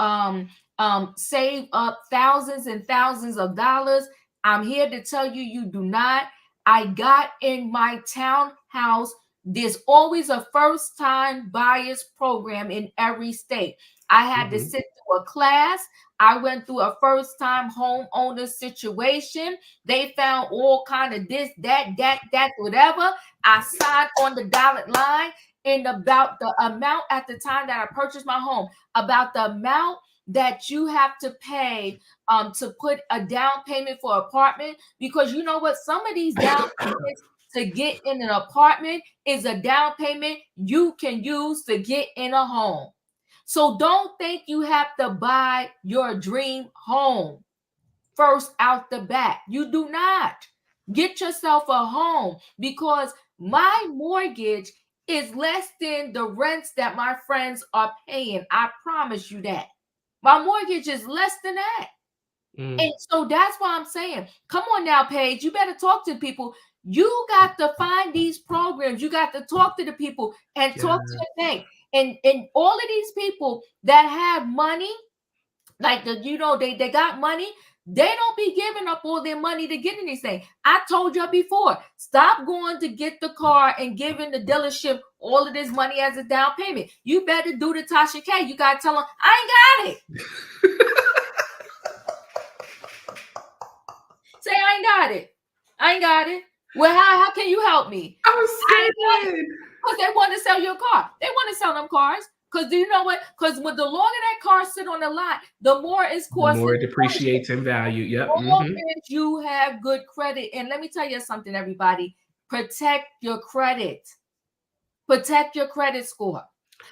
save up thousands and thousands of dollars. I'm here to tell you, you do not. I got in my townhouse. There's always a first time buyers program in every state. I had to sit through a class. I went through a first time homeowner situation. They found all kind of this, that, whatever. I signed on the dotted line, and about the amount at the time that I purchased my home, about the amount that you have to pay to put a down payment for apartment, because you know what, some of these down payments to get in an apartment is a down payment you can use to get in a home. So don't think you have to buy your dream home first out the bat. You do not. Get yourself a home, because my mortgage is less than the rents that my friends are paying. I promise you that. My mortgage is less than that. And so that's why I'm saying, come on now, Paige, you better talk to people. You got to find these programs. You got to talk to the people and talk to your bank. And all of these people that have money, like they got money, they don't be giving up all their money to get anything. I told you before, stop going to get the car and giving the dealership all of this money as a down payment. You better do the Tasha K. You gotta tell them, I ain't got it. Say, I ain't got it. I ain't got it. Well, how can you help me? I'm scared. Because they want to sell your car. They want to sell them cars. Because do you know what? Because with the longer that car sit on the lot, the more it's costing. The more it depreciates in value. Yep. If you have good credit. And let me tell you something, everybody. Protect your credit. Protect your credit score.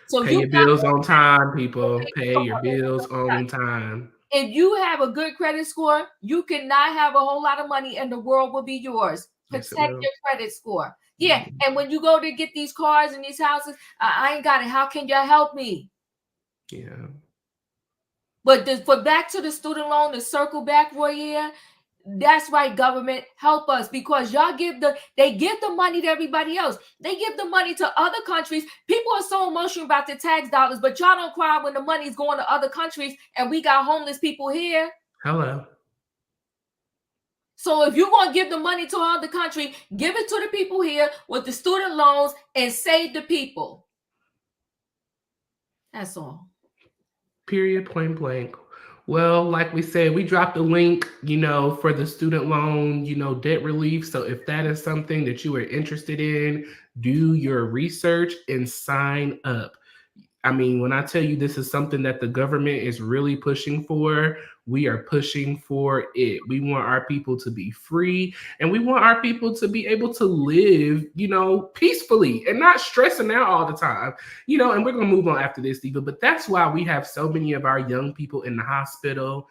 So pay your bills on time, people. Pay your bills on time. If you have a good credit score, you cannot have a whole lot of money and the world will be yours. Protect your credit score. Yeah. And when you go to get these cars and these houses, I ain't got it. How can y'all help me? Yeah. But for back to the student loan, to circle back, Royaire, that's right, government, help us, because y'all give the money to everybody else. They give the money to other countries. People are so emotional about the tax dollars, but y'all don't cry when the money's going to other countries and we got homeless people here. Hello. So if you're going to give the money to another country, give it to the people here with the student loans and save the people. That's all. Period, point blank. Well, like we said, we dropped a link, for the student loan, debt relief. So if that is something that you are interested in, do your research and sign up. I mean, when I tell you this is something that the government is really pushing for, we are pushing for it. We want our people to be free, and we want our people to be able to live, peacefully and not stressing out all the time, and we're going to move on after this, Diva, but that's why we have so many of our young people in the hospital,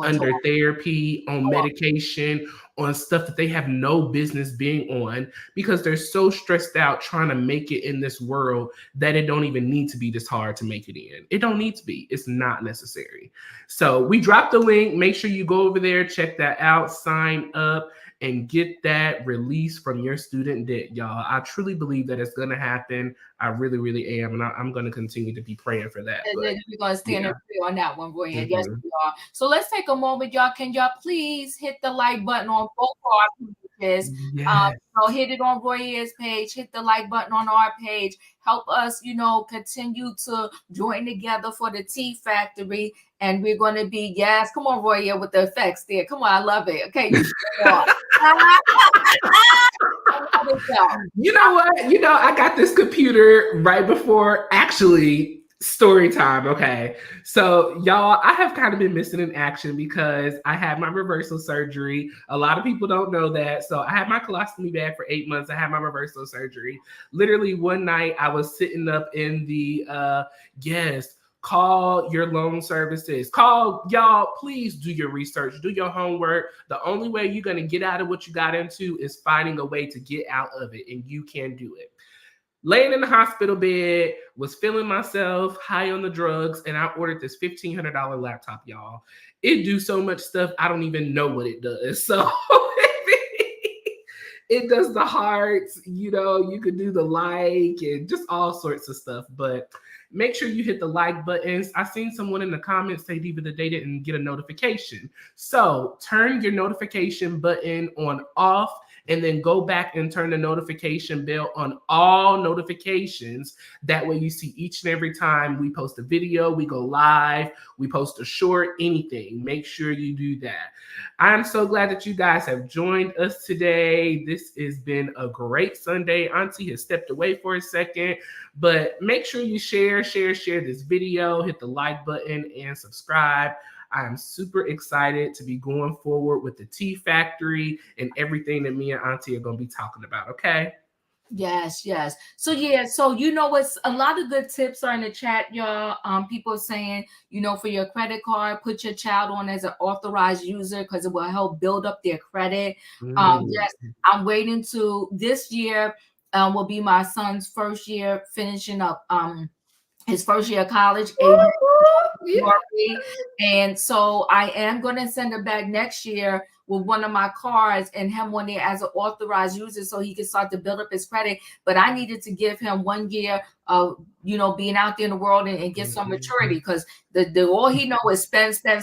under therapy, on medication, on stuff that they have no business being on because they're so stressed out trying to make it in this world that it don't even need to be this hard to make it in. It don't need to be. It's not necessary. So we dropped the link. Make sure you go over there, check that out, sign up, and get that release from your student debt, y'all. I truly believe that it's going to happen. I really, really am. And I'm going to continue to be praying for that. We're going to stand up on that one, Roy. Mm-hmm. Yes, we are. So let's take a moment, y'all. Can y'all please hit the like button on both our pages? Yes. So hit it on Royaire's page, hit the like button on our page. Help us, continue to join together for the Tea Factory. And we're going to be, yes, come on, Royaire, with the effects there. Come on, I love it. Okay. You know what? I got this computer right before actually story time. Okay. So y'all, I have kind of been missing in action because I had my reversal surgery. A lot of people don't know that. So I had my colostomy bag for 8 months. I had my reversal surgery. Literally one night I was sitting up in the, call your loan services. Call, y'all, please do your research, do your homework. The only way you're going to get out of what you got into is finding a way to get out of it, and you can do it. Laying in the hospital bed, was feeling myself high on the drugs, and I ordered this $1,500 laptop, y'all. It do so much stuff, I don't even know what it does. So it does the hearts, you could do the like and just all sorts of stuff. But make sure you hit the like buttons. I seen someone in the comments say Diva that they didn't get a notification. So turn your notification button on off and then go back and turn the notification bell on all notifications. That way you see each and every time we post a video, we go live, we post a short, anything. Make sure you do that. I'm so glad that you guys have joined us today. This has been a great Sunday. Auntie has stepped away for a second, but make sure you share this video, hit the like button and subscribe. I am super excited to be going forward with the Tea Factory and everything that me and Auntie are going to be talking about. Okay. Yes. So what's a lot of good tips are in the chat, y'all. People saying, for your credit card, put your child on as an authorized user because it will help build up their credit. Yes, I'm waiting to this year will be my son's first year finishing up his first year of college. And so I am going to send it back next year with one of my cards and him on there as an authorized user so he can start to build up his credit. But I needed to give him 1 year of, being out there in the world and get some maturity because the all he know is spend. Swipe,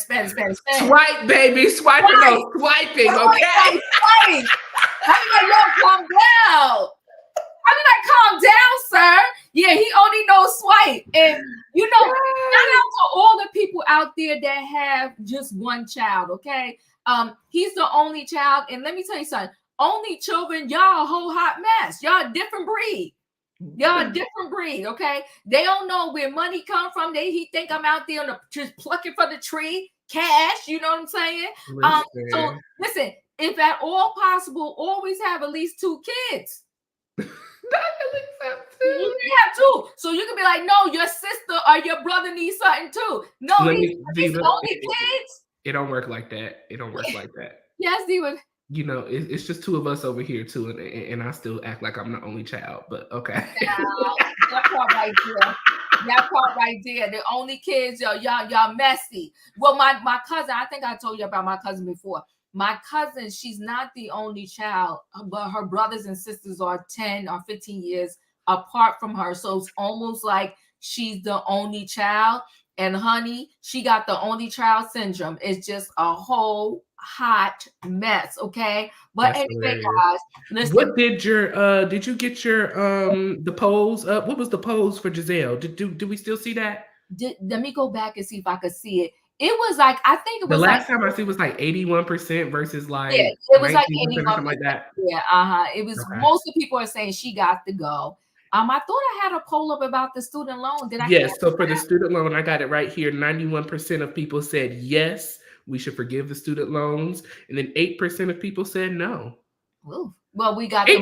baby. Swiping. Okay. I'm like, yo, calm down. I'm like, calm down, sir. Yeah, he only knows swipe. And, shout out to all the people out there that have just one child, okay? He's the only child. And let me tell you something. Only children, y'all a whole hot mess. Y'all a different breed. Okay? They don't know where money come from. He think I'm out there just plucking for the tree, cash, you know what I'm saying? So, listen, if at all possible, always have at least 2 kids. You have 2, so you can be like, no, your sister or your brother needs something too. No, he's only kids. It don't work like that. Yes, Diva. It's just 2 of us over here too, and I still act like I'm the only child. But okay. That part right there. The only kids, y'all messy. Well, my cousin, I think I told you about my cousin before. My cousin, she's not the only child, but her brothers and sisters are 10 or 15 years apart from her. So it's almost like she's the only child. And honey, she got the only child syndrome. It's just a whole hot mess. Okay. But that's anyway, hilarious. guys, listen. What did you get your the polls up? What was the polls for Gizelle? Do we still see that? Let me go back and see if I could see it. It was like, I think it was the last time I see was like 81% versus like it was like 81% or something like that. Yeah, it was okay. Most of the people are saying she got to go. I thought I had a poll up about the student loan. Did I? Yes, so for the student loan, I got it right here. 91% of people said yes, we should forgive the student loans, and then 8% of people said no. Ooh. Well, we got 8%,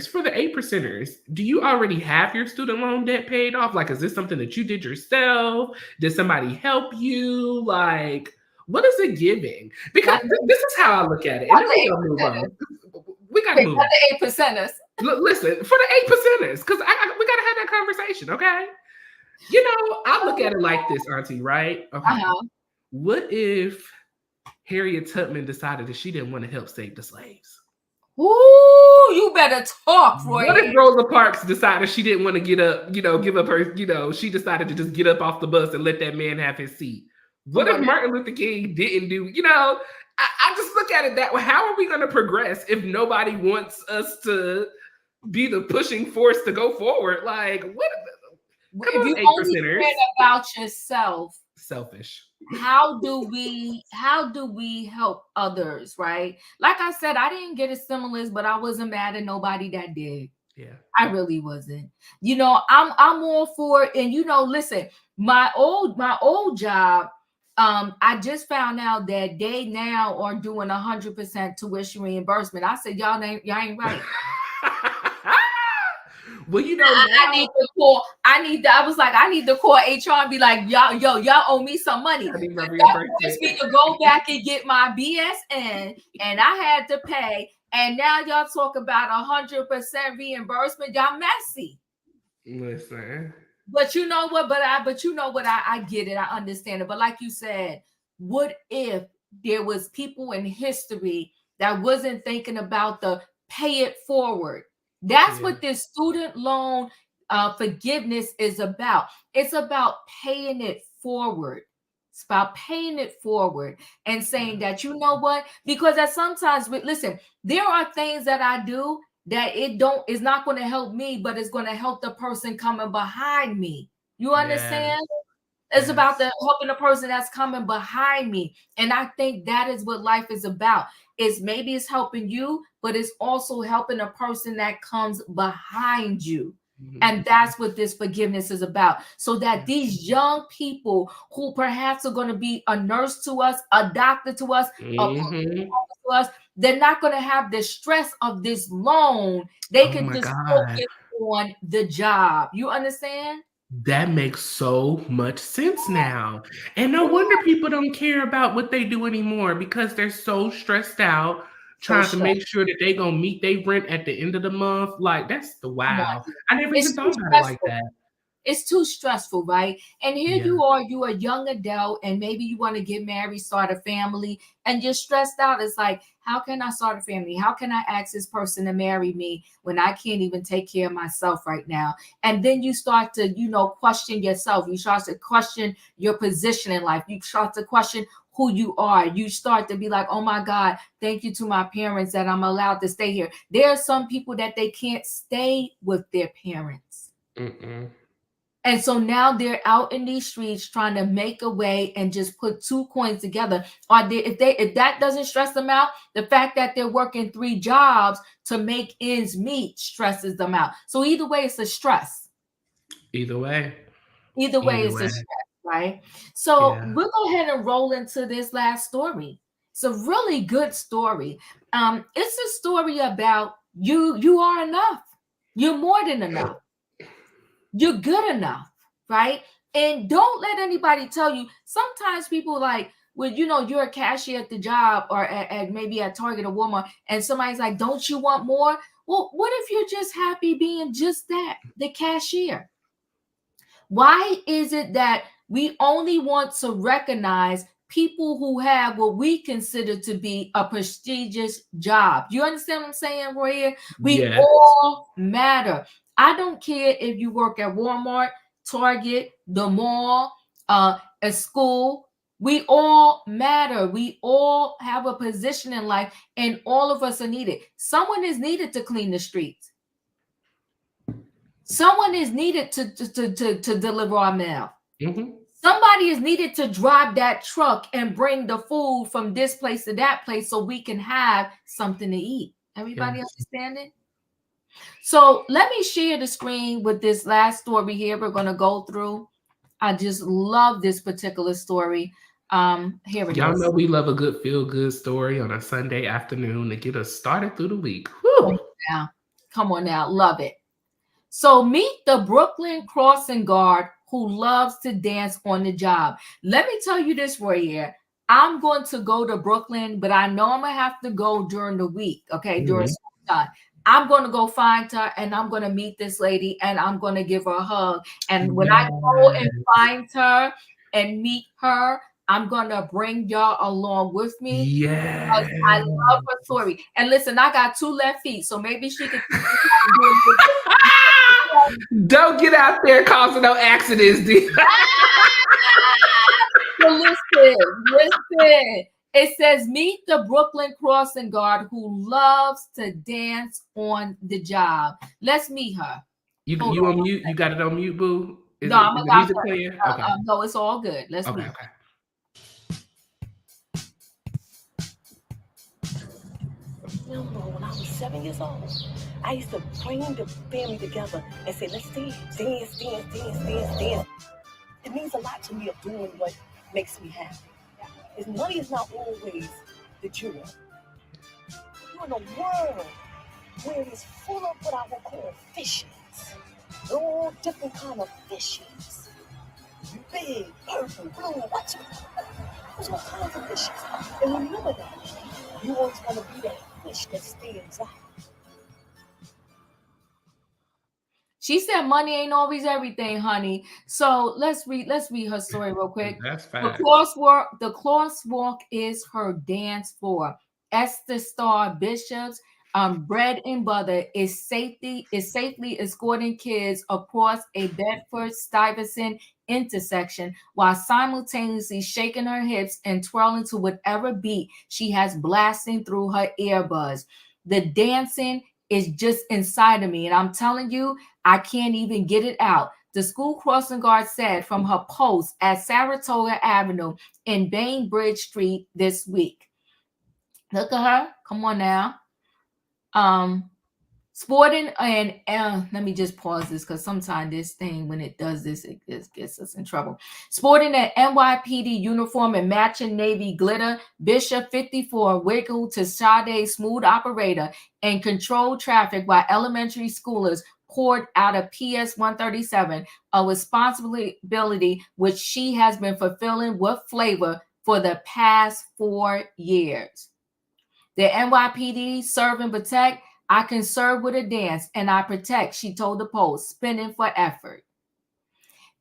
for the 8%ers. Do you already have your student loan debt paid off? Like, is this something that you did yourself? Did somebody help you? Like, What is it giving? Because this is how I look at it. And then we gotta move on. We gotta move on. The 8%ers. Listen, for the 8%ers, because we gotta have that conversation, okay? You know, I look at it like this, Auntie, right? Okay. What if Harriet Tubman decided that she didn't want to help save the slaves? Ooh, you better talk, Roy. What if Rosa Parks decided she didn't want to get up, give up her, she decided to just get up off the bus and let that man have his seat? What if Martin Luther King didn't do, I just look at it that way. How are we going to progress if nobody wants us to be the pushing force to go forward? Like, what? If you only care about yourself, selfish. How do we help others, right? Like I said, I didn't get a stimulus, but I wasn't mad at nobody that did. Yeah, I really wasn't. I'm all for it. And listen, my old job, I just found out that they now are doing 100% tuition reimbursement. I said, y'all ain't right. Well, I need to call. I need to call HR and be like, y'all owe me some money. That forced me to go back and get my BSN, and I had to pay. And now y'all talk about 100% reimbursement. Y'all messy. Listen. But you know what? I get it. I understand it. But like you said, what if there was people in history that wasn't thinking about the pay it forward? That's what this student loan forgiveness is about. It's about paying it forward. It's about paying it forward and saying that, you know what? Because sometimes, listen, there are things that I do that is not going to help me, but it's going to help the person coming behind me. You understand? It's about helping the person that's coming behind me. And I think that is what life is about. Maybe it's helping you, but it's also helping a person that comes behind you. Mm-hmm. And that's what this forgiveness is about. So that these young people who perhaps are going to be a nurse to us, a doctor to us, a police officer to us, they're not going to have the stress of this loan. They can just focus on the job. You understand? That makes so much sense now. And no wonder people don't care about what they do anymore, because they're so stressed out trying to make sure that they're going to meet their rent at the end of the month. Like, that's the wow. I never even thought about it like that. It's too stressful, right? And here you are, you're a young adult, and maybe you want to get married, start a family, and you're stressed out. It's like, how can I start a family? How can I ask this person to marry me when I can't even take care of myself right now? And then you start to, question yourself. You start to question your position in life. You start to question who you are. You start to be like, oh my God, thank you to my parents that I'm allowed to stay here. There are some people that they can't stay with their parents. And so now they're out in these streets trying to make a way and just put two coins together. Or if that doesn't stress them out, the fact that they're working 3 jobs to make ends meet stresses them out. So either way, it's a stress. Either way, it's a stress, right? So we'll go ahead and roll into this last story. It's a really good story. It's a story about you are enough. You're more than enough. You're good enough, right? And don't let anybody tell you. Sometimes people you're a cashier at the job or at maybe at Target or Walmart, and somebody's like, don't you want more? Well, what if you're just happy being just that, the cashier? Why is it that we only want to recognize people who have what we consider to be a prestigious job? You understand what I'm saying, Royaire? We all matter. I don't care if you work at Walmart, Target, the mall, a school. We all matter. We all have a position in life, and all of us are needed. Someone is needed to clean the streets. Someone is needed to deliver our mail. Somebody is needed to drive that truck and bring the food from this place to that place so we can have something to eat. Everybody understand it? So let me share the screen with this last story here we're going to go through. I just love this particular story. Here it is. Y'all know we love a good feel-good story on a Sunday afternoon to get us started through the week. Come on now. Love it. So meet the Brooklyn crossing guard who loves to dance on the job. Let me tell you this, Royaire. I'm going to go to Brooklyn, but I know I'm gonna have to go during the week. Okay, during school time. I'm going to go find her and I'm going to meet this lady and I'm going to give her a hug. And when I go and find her and meet her, I'm going to bring y'all along with me. Yeah. I love her story. And listen, I got 2 left feet, so maybe she could. Don't get out there causing no accidents, Diva. So listen. It says, meet the Brooklyn crossing guard who loves to dance on the job. Let's meet her. You on mute? You got it on mute, boo? Is No, the music playing? Okay. No, it's all good. Let's meet. Okay. Remember when I was 7 years old, I used to bring the family together and say, let's dance. It means a lot to me of doing what makes me happy. Money is not always the jewel. You're in a world where it's full of what I will call fishes. All different kind of fishes. Big, purple, blue, there's all kinds of fishes. And remember that. You always want to be that fish that stands out. She said money ain't always everything, honey. So let's read her story real quick. That's fine. The crosswalk is her dance floor. Esther Starr Bishop's bread and butter is safely escorting kids across a Bedford-Stuyvesant intersection while simultaneously shaking her hips and twirling to whatever beat she has blasting through her earbuds. The dancing is just inside of me, and I'm telling you, I can't even get it out. The school crossing guard said from her post at Saratoga Avenue in Bainbridge Street this week. Look at her. Come on now. Sporting and let me just pause this because sometimes this thing, when it does this, it just gets us in trouble. Sporting an NYPD uniform and matching navy glitter, Bishop 54 wiggled to Sade's smooth operator and controlled traffic while elementary schoolers poured out a PS 137, a responsibility which she has been fulfilling with flavor for the past 4 years. The NYPD serve and protect. I can serve with a dance and I protect, she told the Post, spinning for effort.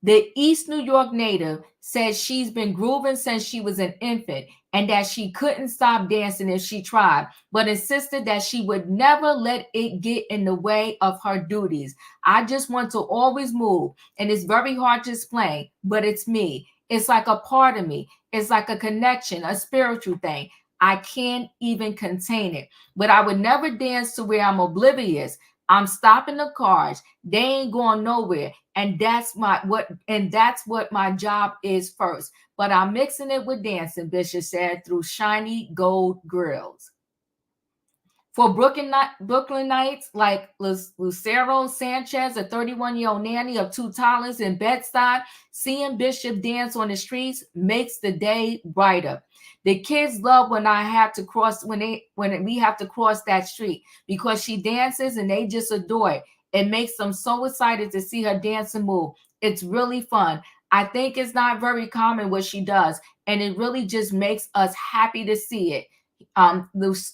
The East New York native says she's been grooving since she was an infant and that she couldn't stop dancing if she tried, but insisted that she would never let it get in the way of her duties. I just want to always move, and it's very hard to explain, but it's me. It's like a part of me. It's like a connection, a spiritual thing. I can't even contain it, but I would never dance to where I'm oblivious. I'm stopping the cars. They ain't going nowhere. And that's what my job is first. But I'm mixing it with dancing, Bishop said, through shiny gold grills. For Brooklynites like Lucero Sanchez, a 31-year-old nanny of 2 toddlers in Bed-Stuy, seeing Bishop dance on the streets makes the day brighter. The kids love when we have to cross that street because she dances and they just adore it. It makes them so excited to see her dance and move. It's really fun. I think it's not very common what she does, and it really just makes us happy to see it.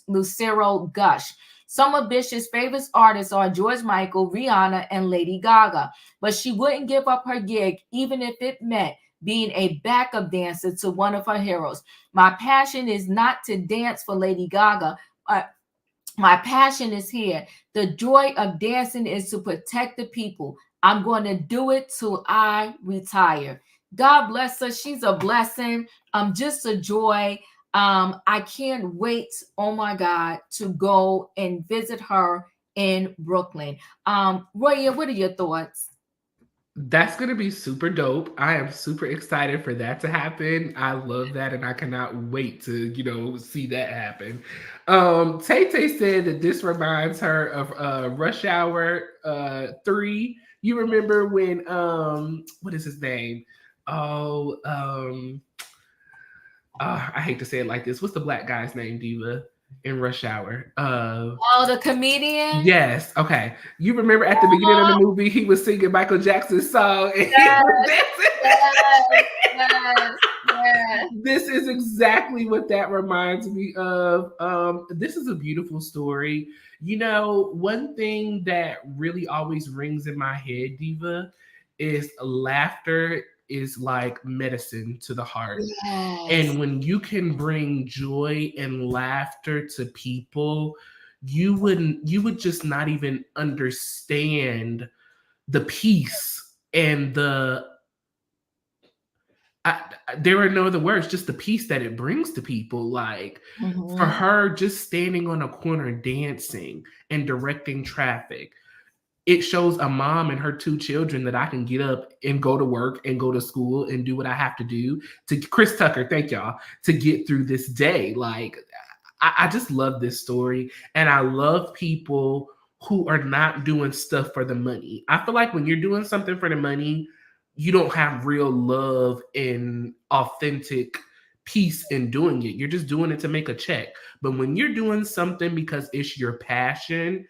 Lucero gush. Some of Bishop's favorite artists are George Michael, Rihanna, and Lady Gaga, but she wouldn't give up her gig even if it meant being a backup dancer to one of her heroes. My passion is not to dance for Lady Gaga. My passion is here. The joy of dancing is to protect the people. I'm going to do it till I retire. God bless her. She's a blessing. Just a joy. I can't wait, oh my God, to go and visit her in Brooklyn. Roya, what are your thoughts? That's going to be super dope. I am super excited for that to happen. I love that, and I cannot wait to, see that happen. Tay said that this reminds her of Rush Hour 3. You remember when, what is his name? I hate to say it like this. What's the black guy's name, Diva, in Rush Hour? The comedian? Yes. Okay. You remember at the beginning of the movie, he was singing Michael Jackson's song and he was dancing? Yes. This is exactly what that reminds me of. This is a beautiful story. You know, one thing that really always rings in my head, Diva, is laughter is like medicine to the heart. Yes. And when you can bring joy and laughter to people, you would just not even understand the peace and there are no other words, just the peace that it brings to people. Like for her, just standing on a corner dancing and directing traffic, it shows a mom and her two children that I can get up and go to work and go to school and do what I have to do to Chris Tucker, thank y'all, to get through this day. Like I just love this story, and I love people who are not doing stuff for the money. I feel like when you're doing something for the money, you don't have real love and authentic peace in doing it. You're just doing it to make a check. But when you're doing something because it's your passion,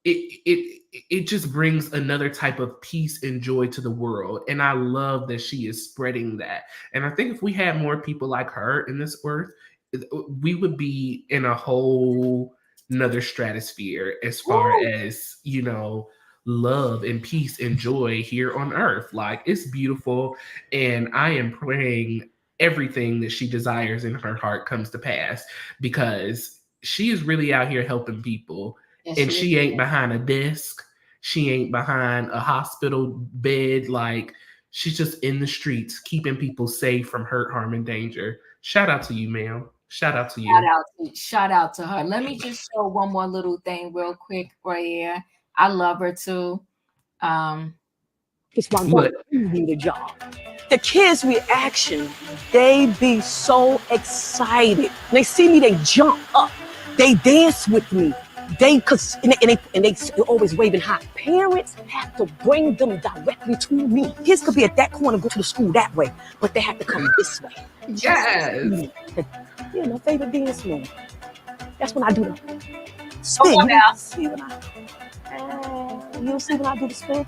it just brings another type of peace and joy to the world. And I love that she is spreading that. And I think if we had more people like her in this earth, we would be in a whole another stratosphere as far as, you know, love and peace and joy here on earth. Like, it's beautiful, and I am praying everything that she desires in her heart comes to pass, because she is really out here helping people. Yes, and she ain't behind a desk, she ain't behind a hospital bed. Like, she's just in the streets keeping people safe from hurt, harm, and danger. Shout out to you, ma'am. Shout out to you. Shout out to her. Let me just show one more little thing real quick, Royaire. I love her too. It's why God gave me the job. The kids' reaction, they be so excited. When they see me, they jump up. They dance with me. They always waving high. Parents have to bring them directly to me. Kids could be at that corner, go to the school that way, but they have to come this way. Yes. Yeah, my favorite dance move. That's when I do the spin. Come on now. You see when I do the spin?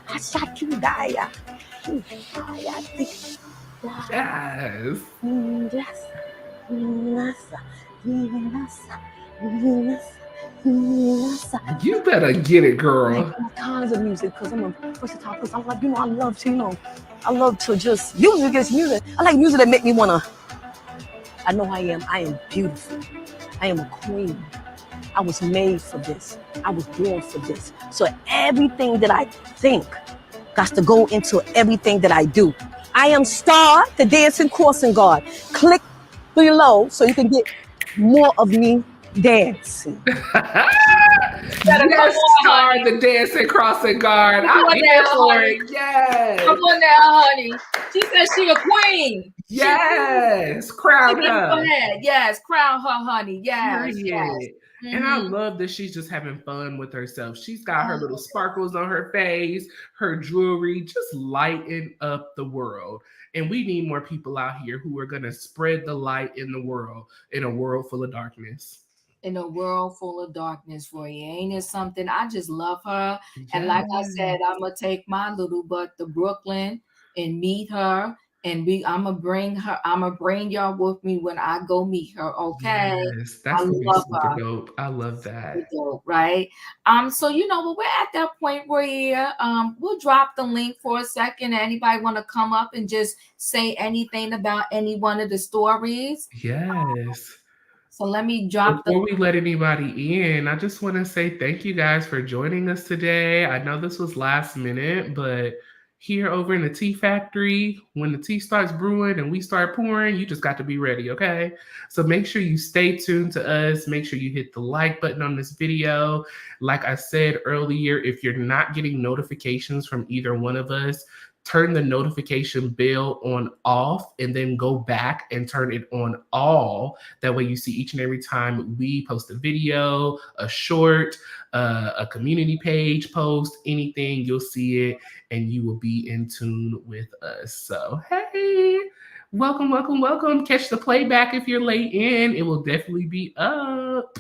I shot you, Daya. Yes. You better get it, girl. All kinds of music, because I'm a versatile person. I'm like, I love to just music is music. I like music that make me wanna. I know I am beautiful. I am a queen. I was made for this. I was born for this. So everything that I think got to go into everything that I do. I am Star, the dancing crossing guard. Click below so you can get more of me dancing. Yes, Star, the dancing crossing guard. I'm here for it. Yes. Come on now, honey. She said she a queen. Yes. Crown her. Go ahead. Yes, crown her, honey. Yes. Yes. And I love that she's just having fun with herself. She's got her little sparkles on her face, her jewelry, just lighting up the world. And we need more people out here who are going to spread the light in the world, in a world full of darkness. In a world full of darkness, for you. Ain't it something? I just love her. Yes. And like I said, I'm going to take my little butt to Brooklyn and meet her. And I'm gonna bring y'all with me when I go meet her. Okay. Yes, that's super dope. I love that. Super dope, right? So when we're at that point where we'll drop the link for a second. Anybody want to come up and just say anything about any one of the stories? Yes. So let me drop Before we let anybody in, I just want to say thank you guys for joining us today. I know this was last minute, but here over in the tea factory, when the tea starts brewing and we start pouring, you just got to be ready, okay? So make sure you stay tuned to us. Make sure you hit the like button on this video. Like I said earlier, if you're not getting notifications from either one of us, turn the notification bell on off and then go back and turn it on all. That way you see each and every time we post a video, a short, a community page post, anything, you'll see it and you will be in tune with us. So, hey, welcome, welcome, welcome. Catch the playback if you're late in. It will definitely be up.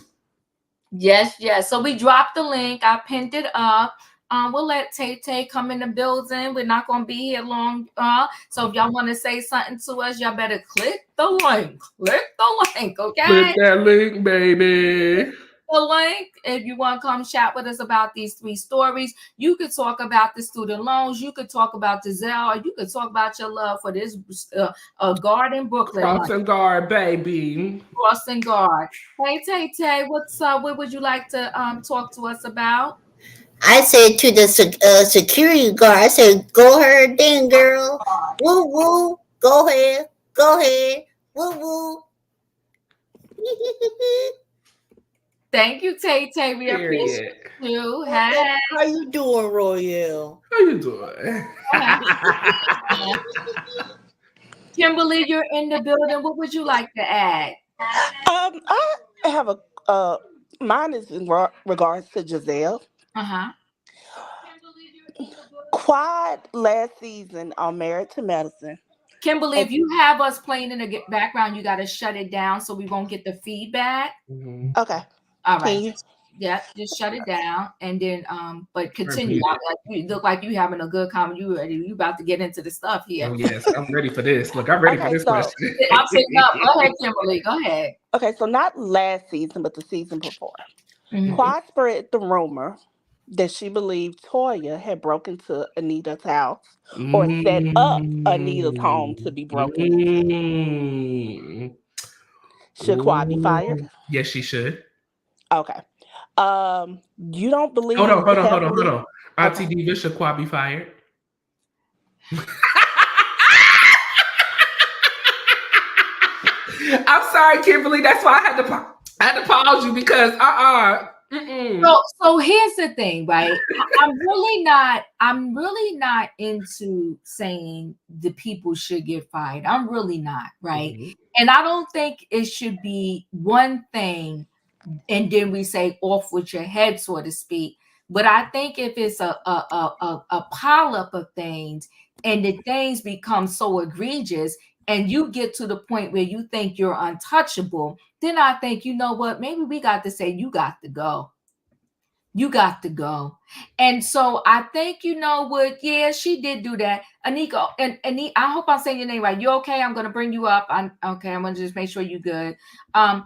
Yes, yes. So we dropped the link. I pinned it up. We'll let Tay come in the building. We're not going to be here long. So if y'all want to say something to us, y'all better click the link. Click the link, okay? Click that link, baby. The link. If you want to come chat with us about these 3 stories, you could talk about the student loans. You could talk about Gizelle, or you could talk about your love for this garden Brooklyn. Crossing guard, baby. Crossing guard. Hey, Tay, what's up? What would you like to talk to us about? I said to the security guard, I said, go ahead then, girl. Woo woo. Go ahead. Woo woo. Thank you, Tay. We appreciate you. Hey. How you doing, Royaire? How you doing? Kimberly, you're in the building. What would you like to add? I have mine is in regards to Gizelle. Quad last season on Married to Medicine. Kimberly, if you have us playing in the background, you got to shut it down so we won't get the feedback. Okay. All right. Yeah, just shut it down and then but continue. You look like you having a good comment. You about to get into the stuff here. Oh yes, I'm ready for this. Look, I'm ready for this question. I'm sitting up. Go ahead, Kimberly. Go ahead. Okay, so not last season, but the season before. Quad spread the rumor that she believed Toya had broken into Anita's house or set up Anita's home to be broken into. Should Quad be fired? Yes, she should. Okay. You don't believe? Hold on. Auntie Diva, should Quad be fired? I'm sorry, Kimberly. That's why I had to pause you because So here's the thing, right? I'm really not into saying the people should get fired. I'm really not, right? And I don't think it should be one thing and then we say off with your head, so to speak. But I think if it's a pileup of things and the things become so egregious and you get to the point where you think you're untouchable, then I think, you know what, maybe we got to say, you got to go. You got to go. And so I think, you know what, yeah, she did do that. Anika, and I hope I'm saying your name right. You okay? I'm going to bring you up. I'm going to just make sure you're good. So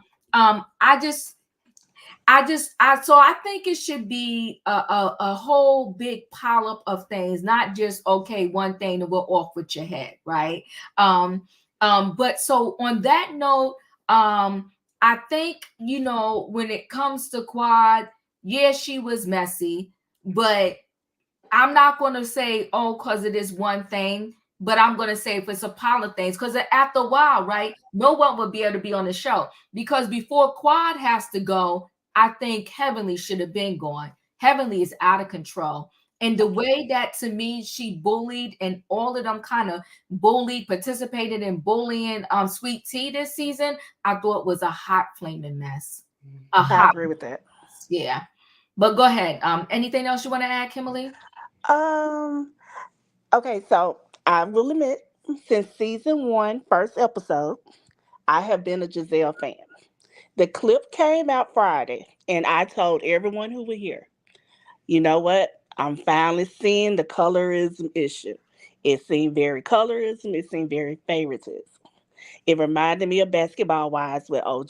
I think it should be a whole big pileup of things, not just, okay, one thing to go off with your head, right? But so on that note, I think, you know, when it comes to Quad, yeah, she was messy, but I'm not going to say, oh, because it is one thing, but I'm going to say if it's a pile of things, because after a while, right, no one would be able to be on the show, because before Quad has to go, I think Heavenly should have been gone. Heavenly is out of control. And the way that, to me, she bullied and all of them kind of bullied, participated in bullying Sweet Tea this season, I thought was a hot flaming mess. I agree with that. Yeah. But go ahead. Anything else you want to add, Kimberly? Okay, so I will admit, since season 1, first episode, I have been a Gizelle fan. The clip came out Friday, and I told everyone who was here, you know what? I'm finally seeing the colorism issue. It seemed very colorism. It seemed very favoritism. It reminded me of Basketball Wives with OG.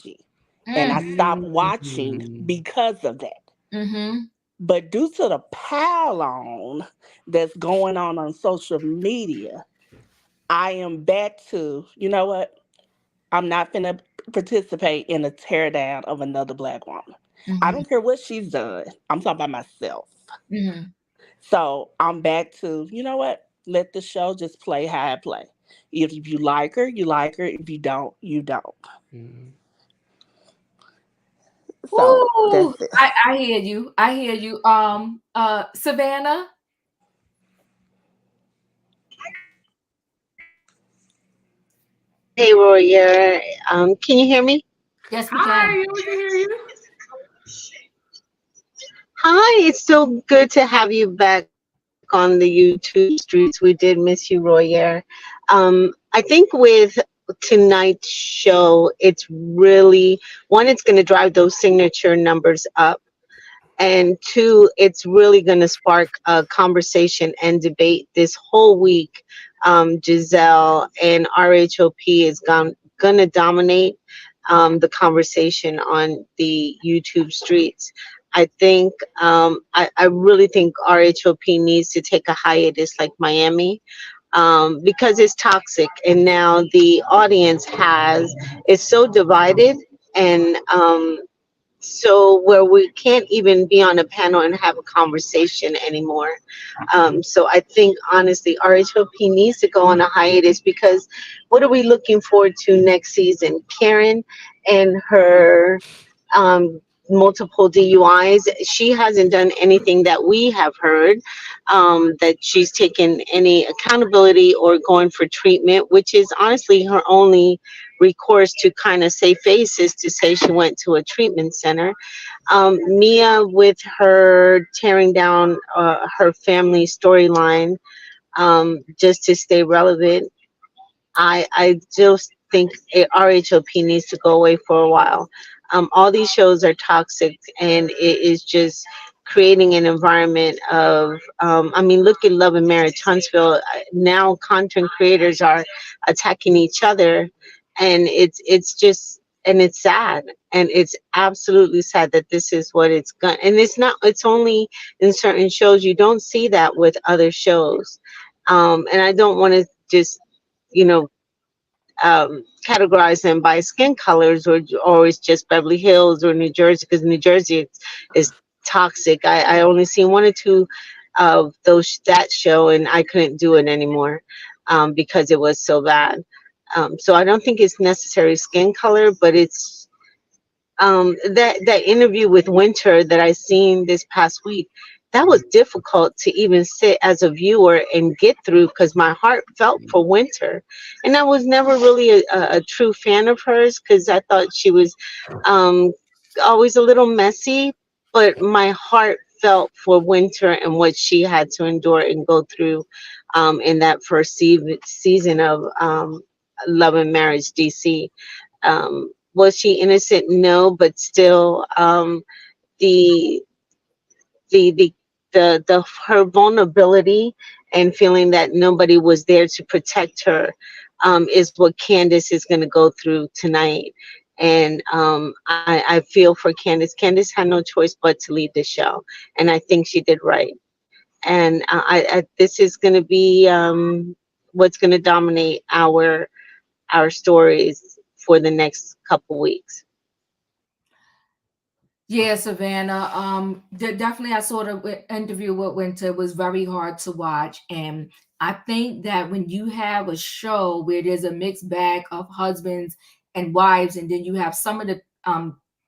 And I stopped watching because of that. But due to the pile on that's going on social media, I am back to, you know what? I'm not going to participate in a teardown of another Black woman. I don't care what she's done. I'm talking about myself. So I'm back to, you know what? Let the show just play how it play. If you like her, you like her. If you don't, you don't. So that's it. I hear you. I hear you. Savannah. Hey, Royaire. Can you hear me? Yes, we can. We can hear you. Hi, it's so good to have you back on the YouTube streets. We did miss you, Royaire. I think with tonight's show, it's really, one, it's going to drive those signature numbers up. And two, it's really going to spark a conversation and debate this whole week. Giselle and RHOP is going to dominate the conversation on the YouTube streets. I think, I really think RHOP needs to take a hiatus like Miami, because it's toxic. And now the audience is so divided, and so where we can't even be on a panel and have a conversation anymore. So I think honestly, RHOP needs to go on a hiatus, because what are we looking forward to next season? Karen and her multiple DUIs. She hasn't done anything that we have heard, that she's taken any accountability or going for treatment, which is honestly her only recourse to kind of save face, is to say she went to a treatment center. Mia, with her tearing down her family storyline, just to stay relevant. I just think RHOP needs to go away for a while. All these shows are toxic, and it is just creating an environment of, I mean, look at Love and Marriage Huntsville. Now content creators are attacking each other, and it's just, and it's sad, and it's absolutely sad that this is what it's going. And it's not. It's only in certain shows. You don't see that with other shows. And I don't want to just, you know, categorize them by skin colors, or it's just Beverly Hills or New Jersey, because New Jersey is toxic. I only seen one or two of those, that show, and I couldn't do it anymore, because it was so bad. So I don't think it's necessary skin color, but it's, that interview with Winter that I seen this past week, that was difficult to even sit as a viewer and get through, because my heart felt for Winter, and I was never really a true fan of hers, because I thought she was, um, always a little messy, but my heart felt for Winter and what she had to endure and go through, in that first season of, Love and Marriage DC. Was she innocent? No, but still, the the the the her vulnerability and feeling that nobody was there to protect her, is what Candace is going to go through tonight. And I feel for Candace. Candace had no choice but to leave the show, and I think she did right. And this is going to be, what's going to dominate our stories for the next couple weeks. Yeah, Savannah. Definitely, I saw the interview with Winter. It was very hard to watch, and I think that when you have a show where there's a mixed bag of husbands and wives, and then you have some of the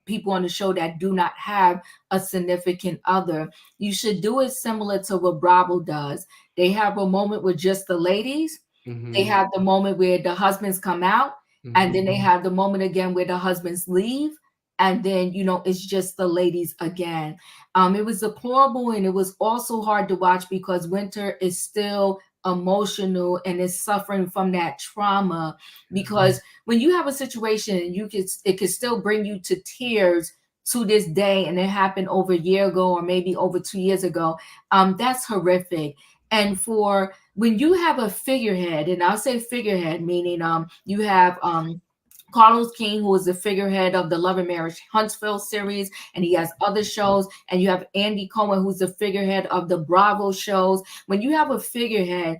people on the show that do not have a significant other, you should do it similar to what Bravo does. They have a moment with just the ladies. They Mhm. have the moment where the husbands come out, and then they Mhm. have the moment again where the husbands leave, and then it's just the ladies again. It was deplorable, and it was also hard to watch because Winter is still emotional and is suffering from that trauma. Because when you have a situation, it could still bring you to tears to this day, and it happened over a year ago or maybe over 2 years ago. That's horrific. And for when you have a figurehead, and I'll say figurehead meaning you have Carlos King, who is the figurehead of the Love and Marriage Huntsville series, and he has other shows. And you have Andy Cohen, who's the figurehead of the Bravo shows. When you have a figurehead,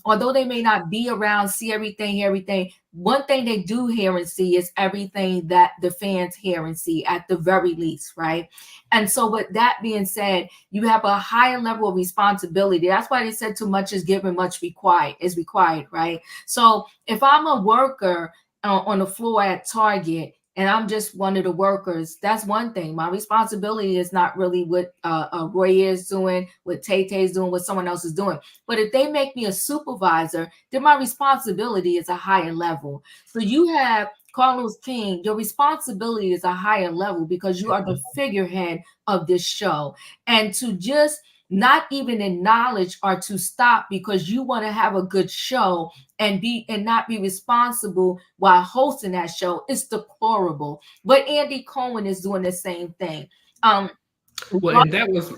although they may not be around, see everything, hear everything, one thing they do hear and see is everything that the fans hear and see at the very least, right? And so, with that being said, you have a higher level of responsibility. That's why they said too much is given, much required, right? So, if I'm a worker on the floor at Target, and I'm just one of the workers, that's one thing. My responsibility is not really what Roy is doing, what Tay Tay's doing, what someone else is doing. But if they make me a supervisor, then my responsibility is a higher level. So you have Carlos King, your responsibility is a higher level because you are the figurehead of this show. And to just not even acknowledge or to stop because you want to have a good show and not be responsible while hosting that show is deplorable. But Andy Cohen is doing the same thing. Um, Well, and that was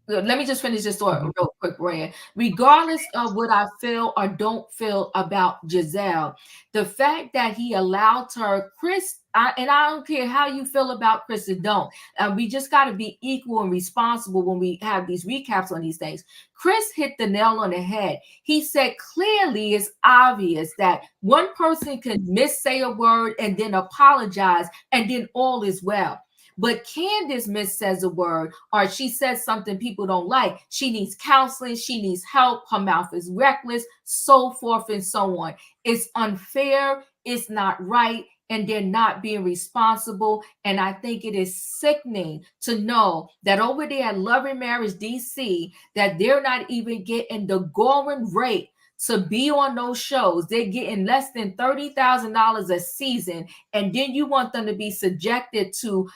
Let me just finish this thought real quick, Rand. Regardless of what I feel or don't feel about Gizelle, the fact that he allowed her, Chris, and I don't care how you feel about Chris and don't. We just got to be equal and responsible when we have these recaps on these things. Chris hit the nail on the head. He said clearly it's obvious that one person can missay a word and then apologize, and then all is well. But Candace says a word or she says something people don't like. She needs counseling. She needs help. Her mouth is reckless, so forth and so on. It's unfair. It's not right. And they're not being responsible. And I think it is sickening to know that over there at Love and Marriage DC, that they're not even getting the going rate to be on those shows. They're getting less than $30,000 a season, and then you want them to be subjected to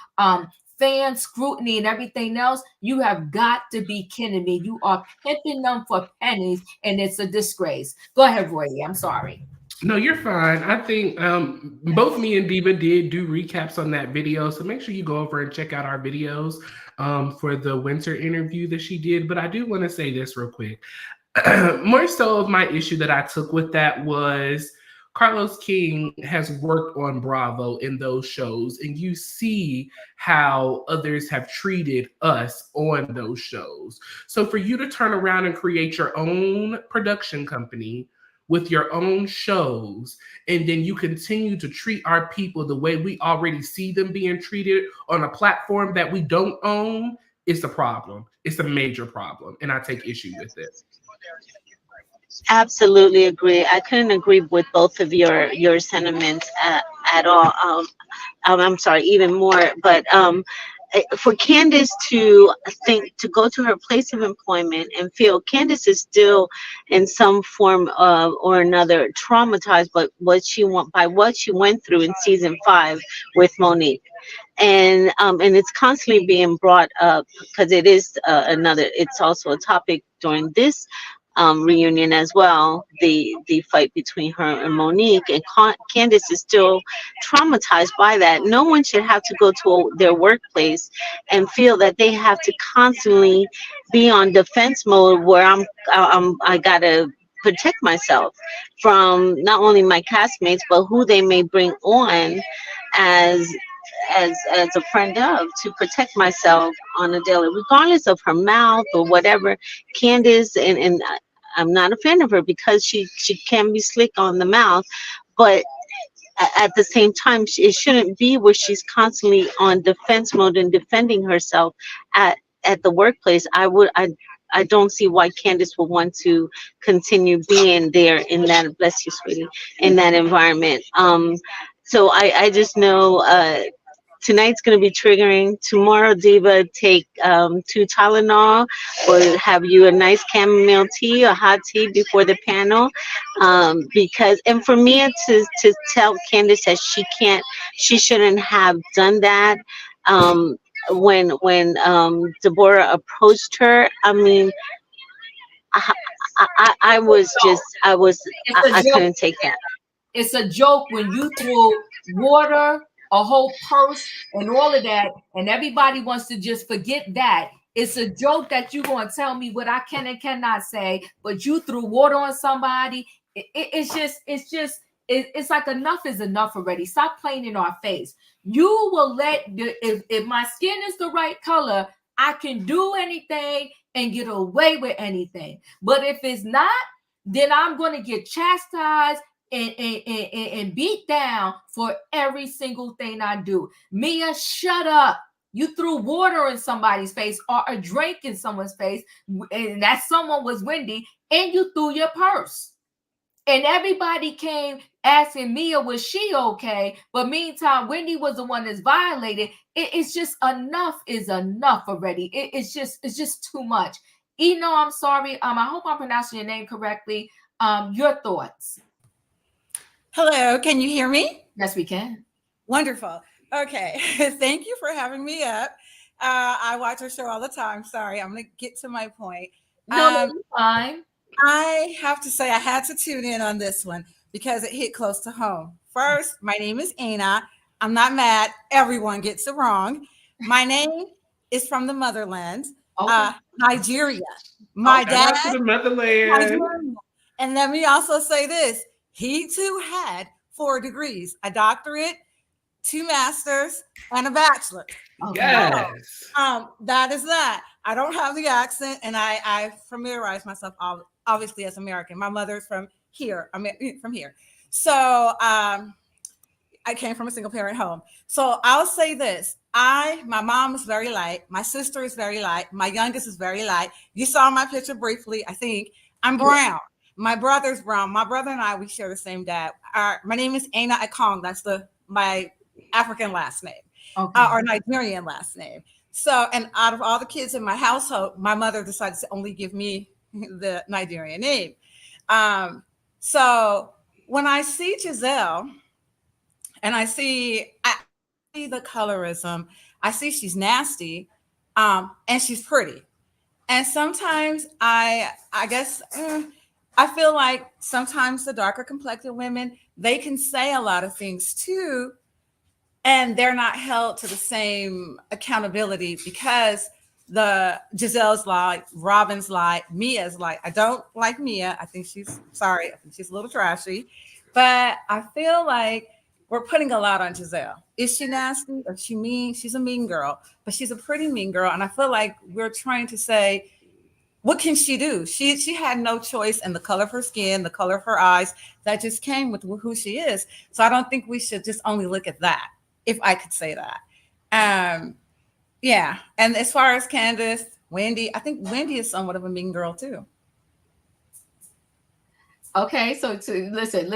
fan scrutiny and everything else. You have got to be kidding me. You are pimping them for pennies, and it's a disgrace. Go ahead, Roy. I'm sorry. No, you're fine. I think both me and Diva did do recaps on that video, so make sure you go over and check out our videos for the winter interview that she did. But I do want to say this real quick. More so of my issue that I took with that was Carlos King has worked on Bravo in those shows, and you see how others have treated us on those shows. So for you to turn around and create your own production company with your own shows, and then you continue to treat our people the way we already see them being treated on a platform that we don't own, it's a problem. It's a major problem, and I take issue with it. Absolutely agree. I couldn't agree with both of your sentiments at all. I'm sorry, even more. But for Candace to think to go to her place of employment and feel Candace is still in some form or another traumatized, but what she went through in season 5 with Monique. And it's constantly being brought up because it is it's also a topic during this reunion as well, the fight between her and Monique, and Candace is still traumatized by that. No one should have to go to their workplace and feel that they have to constantly be on defense mode where I gotta protect myself from not only my castmates but who they may bring on as a friend of, to protect myself on a daily, regardless of her mouth or whatever. Candace, and I'm not a fan of her because she can be slick on the mouth, but at the same time, it shouldn't be where she's constantly on defense mode and defending herself at the workplace. I don't see why Candace would want to continue being there in that, bless you, sweetie, in that environment. So I just know tonight's going to be triggering. Tomorrow, Diva, take 2 Tylenol or have you a nice chamomile tea or hot tea before the panel. Because, and for me to tell Candace that she shouldn't have done that. When Deborah approached her, I mean, I couldn't take that. It's a joke when you throw water, a whole purse, and all of that, and everybody wants to just forget that. It's a joke that you're going to tell me what I can and cannot say, but you threw water on somebody. It's like enough is enough already. Stop playing in our face. You will if my skin is the right color, I can do anything and get away with anything. But if it's not, then I'm going to get chastised and beat down for every single thing I do. Mia, shut up. You threw water in somebody's face or a drink in someone's face, and that someone was Wendy, and you threw your purse. And everybody came asking Mia, was she okay? But meantime, Wendy was the one that's violated. It's just enough is enough already. It's just too much. Eno, I'm sorry. I hope I'm pronouncing your name correctly. Your thoughts. Hello, can you hear me? Yes, we can. Wonderful. Okay, thank you for having me up. I watch her show all the time. Sorry, I'm going to get to my point. No, fine. I have to say I had to tune in on this one because it hit close to home. First, my name is Ana. I'm not mad. Everyone gets it wrong. My name is from the motherland, Okay. Nigeria. My Okay. dad, Shout out to the motherland. Nigeria. And let me also say this: he too had 4 degrees, a doctorate, 2 masters, and a bachelor. Okay. Yes. That is that. I don't have the accent, and I familiarize myself obviously as American. My mother's from here. From here. So I came from a single parent home. So I'll say this. My mom is very light. My sister is very light. My youngest is very light. You saw my picture briefly, I think. I'm brown. My brother's brown. My brother and I, we share the same dad. My name is Aina Akong. That's my African last name, or Nigerian last name. So, and out of all the kids in my household, my mother decided to only give me the Nigerian name. So when I see Gizelle, and I see the colorism, I see she's nasty, and she's pretty. And sometimes I guess I feel like sometimes the darker complected women, they can say a lot of things too, and they're not held to the same accountability because the Giselle's like, Robin's like, Mia's like. I don't like Mia. I think she's a little trashy, but I feel like we're putting a lot on Gizelle. Is she nasty? Or is she mean? She's a mean girl, but she's a pretty mean girl. And I feel like we're trying to say, what can she do? She had no choice in the color of her skin, the color of her eyes. That just came with who she is. So I don't think we should just only look at that, if I could say that. Yeah. And as far as Candace, Wendy, I think Wendy is somewhat of a mean girl too. Okay, so listen.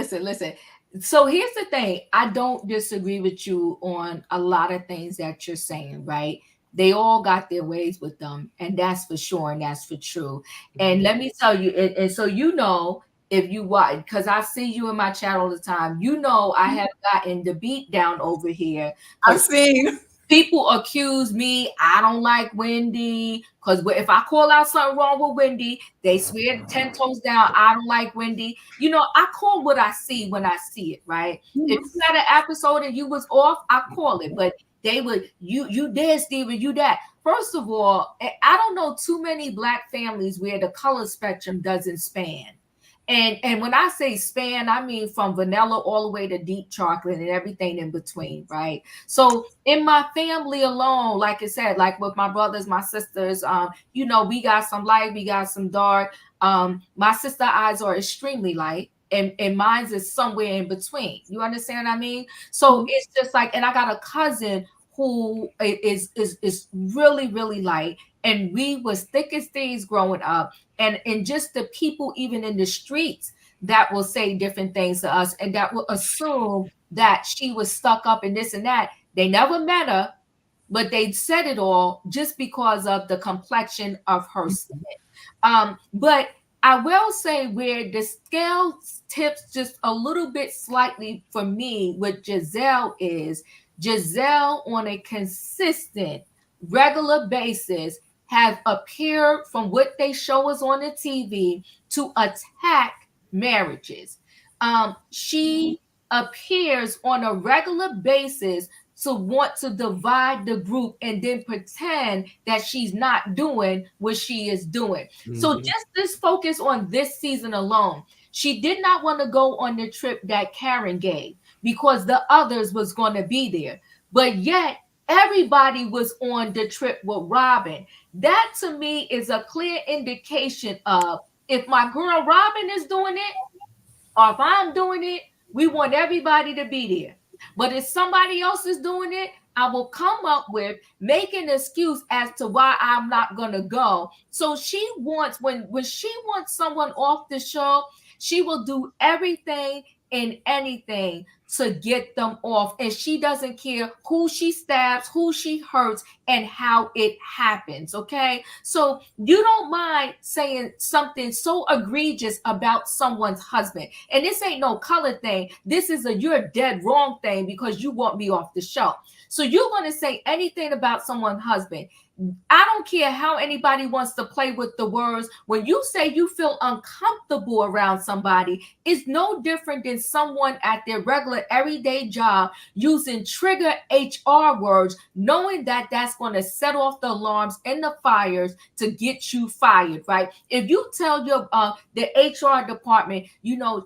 So here's the thing. I don't disagree with you on a lot of things that you're saying, right? They all got their ways with them, and that's for sure, and that's for true. And let me tell you, and so you know, if you watch, because I see you in my chat all the time, you know I have gotten the beat down over here. I've seen people accuse me, I don't like Wendy, because if I call out something wrong with Wendy, they swear 10 toes down, I don't like Wendy. You know, I call what I see when I see it, right? If you had an episode and you was off, I call it, but they would, you did, Steven, you that. First of all, I don't know too many Black families where the color spectrum doesn't span. And when I say span, I mean from vanilla all the way to deep chocolate and everything in between, right? So in my family alone, like I said, like with my brothers, my sisters, you know, we got some light, we got some dark. My sister eyes are extremely light, and mine's is somewhere in between. You understand what I mean? So it's just like, and I got a cousin who is really, really light. And we was thick as thieves growing up. And just the people even in the streets that will say different things to us and that will assume that she was stuck up in this and that. They never met her, but they said it all just because of the complexion of her skin. But I will say where the scale tips just a little bit slightly for me with Gizelle is Gizelle on a consistent, regular basis have appeared from what they show us on the TV to attack marriages. She appears on a regular basis to want to divide the group and then pretend that she's not doing what she is doing. Mm-hmm. So just this focus on this season alone. She did not want to go on the trip that Karen gave because the others was going to be there. But yet everybody was on the trip with Robin. That to me is a clear indication of if my girl Robin is doing it, or if I'm doing it, we want everybody to be there. But if somebody else is doing it, I will come up with make an excuse as to why I'm not gonna go. So she wants when she wants someone off the show, she will do everything and anything to get them off, and she doesn't care who she stabs, who she hurts, and how it happens. Okay, so you don't mind saying something so egregious about someone's husband, and this ain't no color thing. This is a you're dead wrong thing because you want me off the show. So you're going to say anything about someone's husband. I don't care how anybody wants to play with the words. When you say you feel uncomfortable around somebody, it's no different than someone at their regular everyday job using trigger HR words, knowing that that's going to set off the alarms and the fires to get you fired, right? If you tell your the HR department,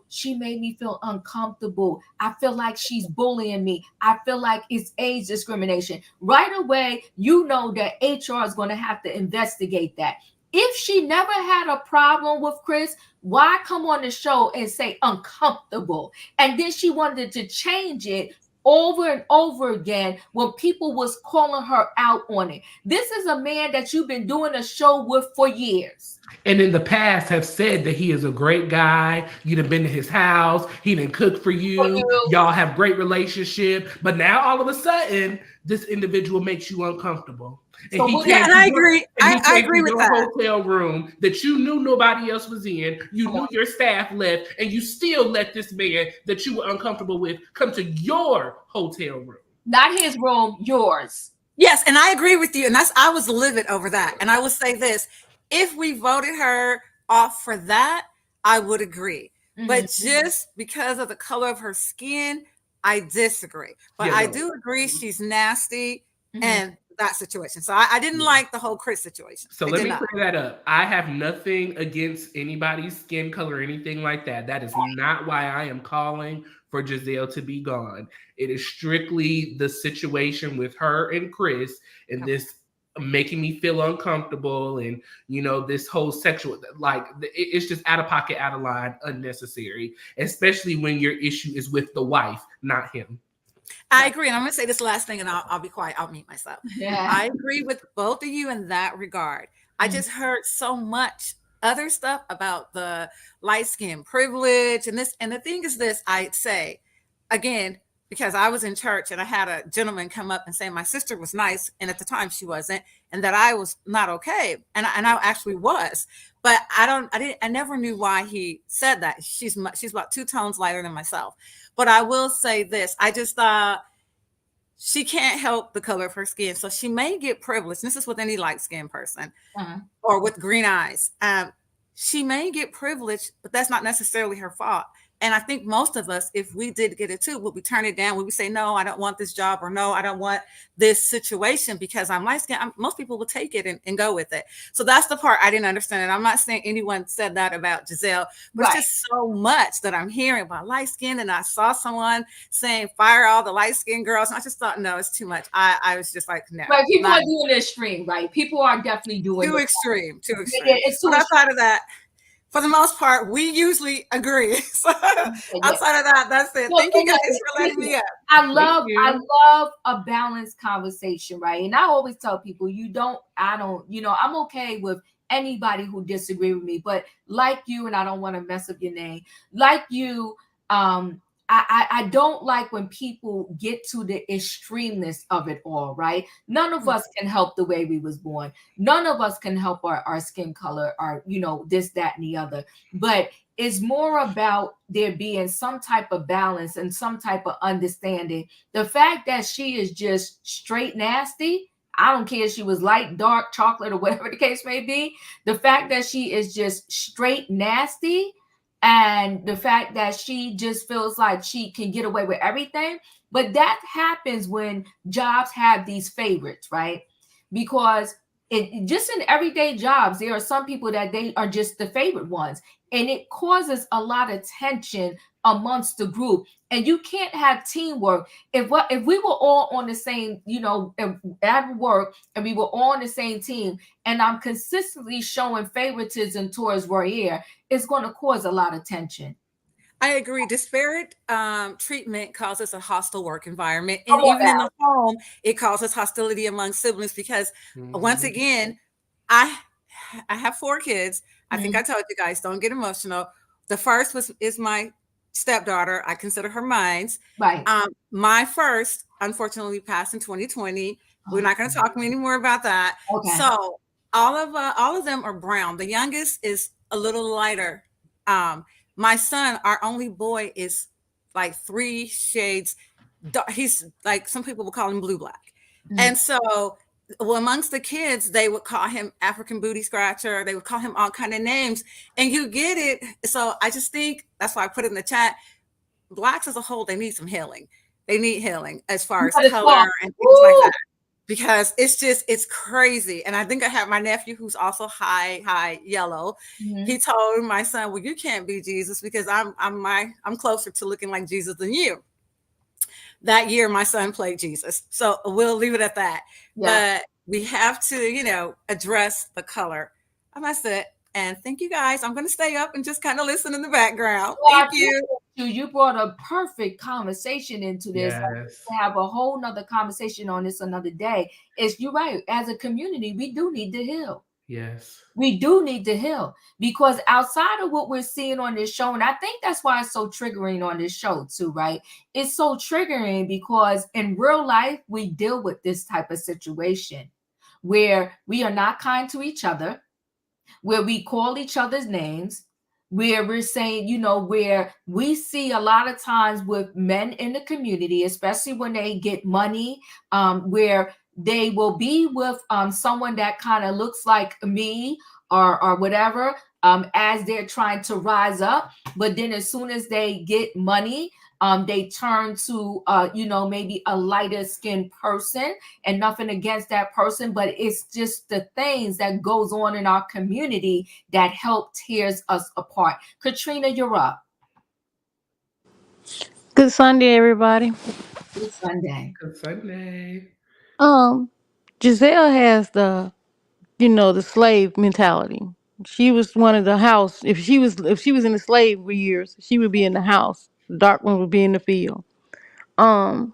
she made me feel uncomfortable. I feel like she's bullying me. I feel like it's age discrimination. Right away, you know that HR is going to have to investigate that. If she never had a problem with Chris, why come on the show and say uncomfortable? And then she wanted to change it over and over again when people was calling her out on it. This is a man that you've been doing a show with for years. And in the past have said that he is a great guy. You'd have been to his house. He didn't cook for you. Y'all have great relationship. But now all of a sudden, this individual makes you uncomfortable. And I agree. I agree with that. Hotel room that you knew nobody else was in. You knew your staff left, and you still let this man that you were uncomfortable with come to your hotel room. Not his room, yours. Yes, and I agree with you. And I was livid over that. And I will say this. If we voted her off for that, I would agree. Mm-hmm. But just because of the color of her skin, I disagree. But I do agree she's nasty and that situation. So I didn't like the whole Chris situation. So let me clear that up. I have nothing against anybody's skin color or anything like that. That is not why I am calling for Gizelle to be gone. It is strictly the situation with her and Chris and this making me feel uncomfortable and this whole sexual, like, it's just out of pocket, out of line, unnecessary, especially when your issue is with the wife, not him. I agree. And I'm going to say this last thing and I'll be quiet. I'll mute myself. Yeah. I agree with both of you in that regard. I just heard so much other stuff about the light skin privilege and this. And the thing is this, I'd say, again, because I was in church and I had a gentleman come up and say my sister was nice. And at the time she wasn't, and that I was not okay. And I actually was, but I never knew why he said that. She's about 2 tones lighter than myself. But I will say this, I just thought she can't help the color of her skin. So she may get privileged. This is with any light skinned person or with green eyes. She may get privileged, but that's not necessarily her fault. And I think most of us, if we did get it too, would we turn it down? Would we say, no, I don't want this job, or no, I don't want this situation because I'm light skinned? Most people will take it and go with it. So that's the part I didn't understand. And I'm not saying anyone said that about Gizelle, but it's just so much that I'm hearing about light skin. And I saw someone saying, fire all the light skinned girls. And I just thought, no, it's too much. I was just like, no. Right. People are doing the extreme, right? People are definitely doing too extreme. It's too outside of that. For the most part, we usually agree. So outside of that, that's it. Thank you guys for letting me up. I love a balanced conversation, right? And I always tell people, I'm okay with anybody who disagree with me, but like you, and I don't want to mess up your name, like you, I don't like when people get to the extremeness of it all, right? None of us can help the way we was born. None of us can help our skin color, our, this, that, and the other. But it's more about there being some type of balance and some type of understanding. The fact that she is just straight nasty, I don't care if she was light, dark, chocolate, or whatever the case may be. The fact that she is just straight nasty, and the fact that she just feels like she can get away with everything. But that happens when jobs have these favorites, right? Because just in everyday jobs, there are some people that they are just the favorite ones. And it causes a lot of tension amongst the group. And you can't have teamwork. If we were all on the same, at work, and we were all on the same team, and I'm consistently showing favoritism towards Royaire, it's going to cause a lot of tension. I agree. Disparate treatment causes a hostile work environment. And even in the home, it causes hostility among siblings because once again, I have 4 kids. I think I told you guys, don't get emotional. The first is my stepdaughter. I consider her mine. Right. My first, unfortunately, passed in 2020. We're not going to talk anymore about that. Okay. So all of them are brown. The youngest is a little lighter. My son, our only boy, is like 3 shades. He's like, some people will call him blue black. And so well, amongst the kids, they would call him African booty scratcher. They would call him all kind of names, and you get it. So I just think that's why I put it in the chat. Blacks as a whole, they need some healing. They need healing as far as color and things like that, because it's crazy. And I think I have my nephew who's also high yellow. Mhm. He told my son, well, you can't be Jesus because I'm closer to looking like Jesus than you. That year my son played Jesus. So we'll leave it at that. Yeah. But we have to, address the color. And that's it. And thank you guys. I'm going to stay up and just kind of listen in the background. Well, I Thank you. appreciate you brought a perfect conversation into this. Yes. To have a whole nother conversation on this another day. You're right. As a community, we do need to heal. Yes. We do need to heal, because outside of what we're seeing on this show, and I think that's why it's so triggering on this show too, right? It's so triggering because in real life, we deal with this type of situation where we are not kind to each other, where we call each other's names, where we're saying, where we see a lot of times with men in the community, especially when they get money, where they will be with someone that kind of looks like me or whatever, as they're trying to rise up. But then as soon as they get money, they turn to, maybe a lighter skinned person, and nothing against that person, but it's just the things that goes on in our community that help tears us apart. Katrina, you're up. Good Sunday, everybody. Good Sunday. Good Sunday. Um, Giselle has the slave mentality. She was one of the house. If she was in the slave years, she would be in the house. The dark one would be in the field. Um,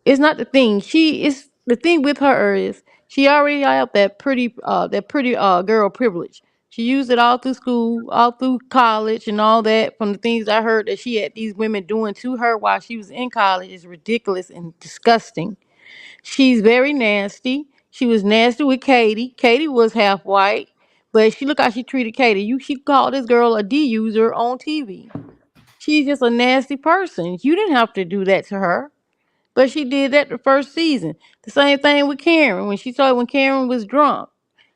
it's not the thing. The thing with her is she already have that pretty girl privilege. She used it all through school, all through college, and all that. From the things I heard that she had these women doing to her while she was in college is ridiculous and disgusting. She's very nasty. She was nasty with Katie. Katie was half white, but look how she treated Katie. She called this girl a D user on TV. She's just a nasty person. You didn't have to do that to her. But she did that the first season. The same thing with Karen. When Karen was drunk,